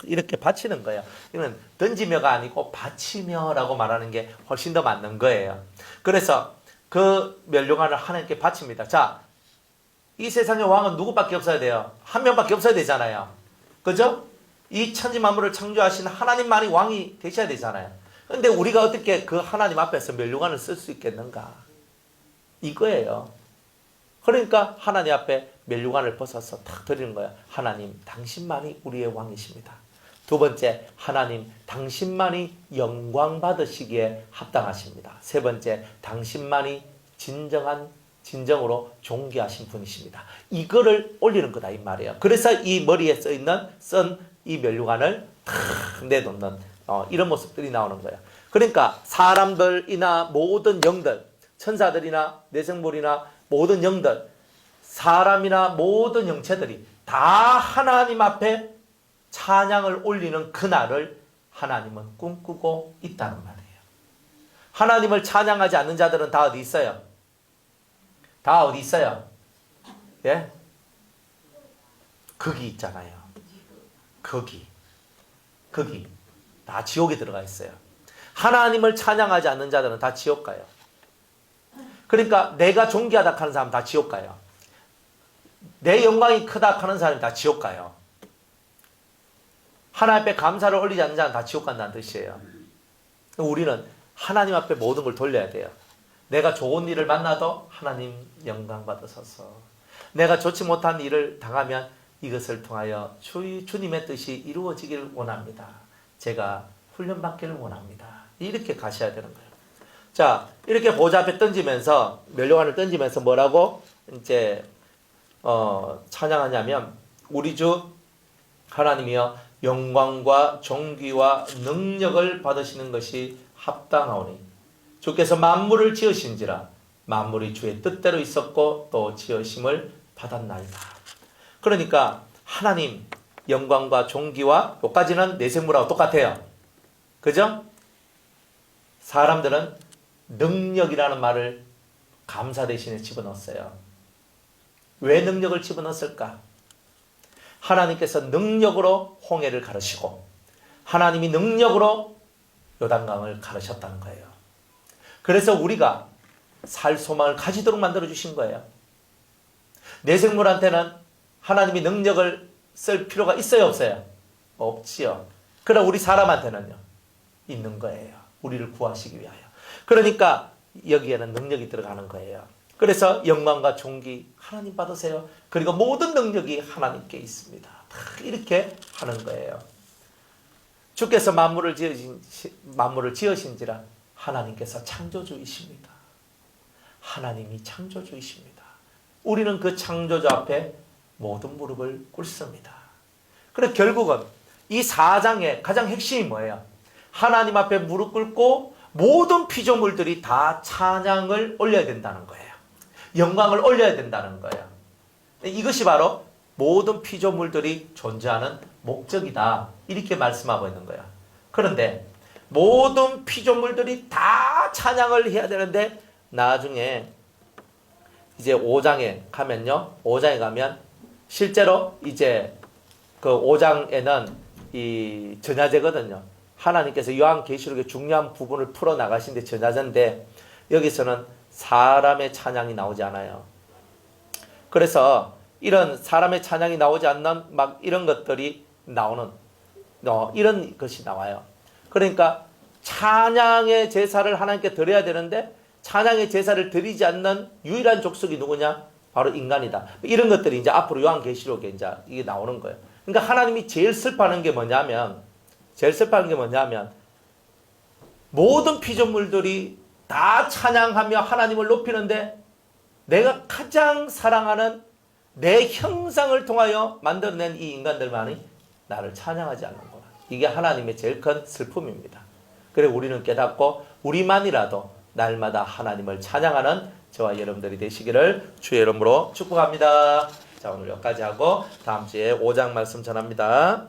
A: 이렇게 바치는 거예요. 이건 던지며가 아니고 바치며라고 말하는 게 훨씬 더 맞는 거예요. 그래서 그 면류관을 하나님께 바칩니다. 자, 이 세상의 왕은 누구밖에 없어야 돼요? 한 명밖에 없어야 되잖아요. 그죠? 이 천지 만물을 창조하신 하나님만이 왕이 되셔야 되잖아요. 근데 우리가 어떻게 그 하나님 앞에서 면류관을 쓸 수 있겠는가? 이거예요. 그러니까 하나님 앞에 면류관을 벗어서 탁 드리는 거예요. 하나님, 당신만이 우리의 왕이십니다. 두 번째, 하나님, 당신만이 영광 받으시기에 합당하십니다. 세 번째, 당신만이 진정으로 존귀하신 분이십니다. 이거를 올리는 거다 이 말이에요. 그래서 이 머리에 쓴 이 면류관을 탁 내놓는 이런 모습들이 나오는 거예요. 그러니까 사람들이나 모든 영들, 천사들이나 내생물이나 모든 영들, 사람이나 모든 영체들이 다 하나님 앞에 찬양을 올리는 그날을 하나님은 꿈꾸고 있다는 말이에요. 하나님을 찬양하지 않는 자들은 다 어디 있어요? 다 어디 있어요? 예? 거기 있잖아요. 거기 다 지옥에 들어가 있어요. 하나님을 찬양하지 않는 자들은 다 지옥 가요. 그러니까 내가 존귀하다 하는 사람 다 지옥 가요. 내 영광이 크다 하는 사람이 다 지옥 가요. 하나님 앞에 감사를 올리지 않는 자는 다 지옥 간다는 뜻이에요. 우리는 하나님 앞에 모든 걸 돌려야 돼요. 내가 좋은 일을 만나도 하나님 영광 받으소서. 내가 좋지 못한 일을 당하면 이것을 통하여 주님의 뜻이 이루어지기를 원합니다. 제가 훈련받기를 원합니다. 이렇게 가셔야 되는 거예요. 자, 이렇게 보좌 앞에 던지면서, 면류관을 던지면서 뭐라고 이제 찬양하냐면, 우리 주 하나님이여 영광과 존귀와 능력을 받으시는 것이 합당하오니 주께서 만물을 지으신지라 만물이 주의 뜻대로 있었고 또 지으심을 받았나이다. 그러니까 하나님 영광과 존귀와 여기까지는 내생물하고 똑같아요. 그죠? 사람들은 능력이라는 말을 감사 대신에 집어넣었어요. 왜 능력을 집어넣었을까? 하나님께서 능력으로 홍해를 가르시고 하나님이 능력으로 요단강을 가르셨다는 거예요. 그래서 우리가 살 소망을 가지도록 만들어주신 거예요. 내생물한테는 하나님이 능력을 쓸 필요가 있어요, 없어요? 없지요. 그러나 우리 사람한테는요, 있는 거예요. 우리를 구하시기 위하여. 그러니까 여기에는 능력이 들어가는 거예요. 그래서 영광과 존귀 하나님 받으세요. 그리고 모든 능력이 하나님께 있습니다. 다 이렇게 하는 거예요. 주께서 만물을 지으신지라 하나님께서 창조주이십니다. 하나님이 창조주이십니다. 우리는 그 창조주 앞에 모든 무릎을 꿇습니다. 그래서 결국은 이 4장의 가장 핵심이 뭐예요? 하나님 앞에 무릎 꿇고 모든 피조물들이 다 찬양을 올려야 된다는 거예요. 영광을 올려야 된다는 거예요. 이것이 바로 모든 피조물들이 존재하는 목적이다. 이렇게 말씀하고 있는 거예요. 그런데 모든 피조물들이 다 찬양을 해야 되는데 나중에 이제 5장에 가면요. 5장에 가면 실제로 이제 그 5장에는 이 전야제거든요. 하나님께서 요한계시록의 중요한 부분을 풀어나가신 데 전야제인데 여기서는 사람의 찬양이 나오지 않아요. 그래서 이런 사람의 찬양이 나오지 않는 막 이런 것들이 나오는 이런 것이 나와요. 그러니까 찬양의 제사를 하나님께 드려야 되는데 찬양의 제사를 드리지 않는 유일한 족속이 누구냐? 바로 인간이다. 이런 것들이 이제 앞으로 요한계시록에 이제 이게 나오는 거예요. 그러니까 하나님이 제일 슬퍼하는 게 뭐냐면 모든 피조물들이 다 찬양하며 하나님을 높이는데 내가 가장 사랑하는 내 형상을 통하여 만들어낸 이 인간들만이 나를 찬양하지 않는구나. 이게 하나님의 제일 큰 슬픔입니다. 그래 우리는 깨닫고 우리만이라도 날마다 하나님을 찬양하는 저와 여러분들이 되시기를 주의 이름으로 축복합니다. 자, 오늘 여기까지 하고 다음 주에 5장 말씀 전합니다.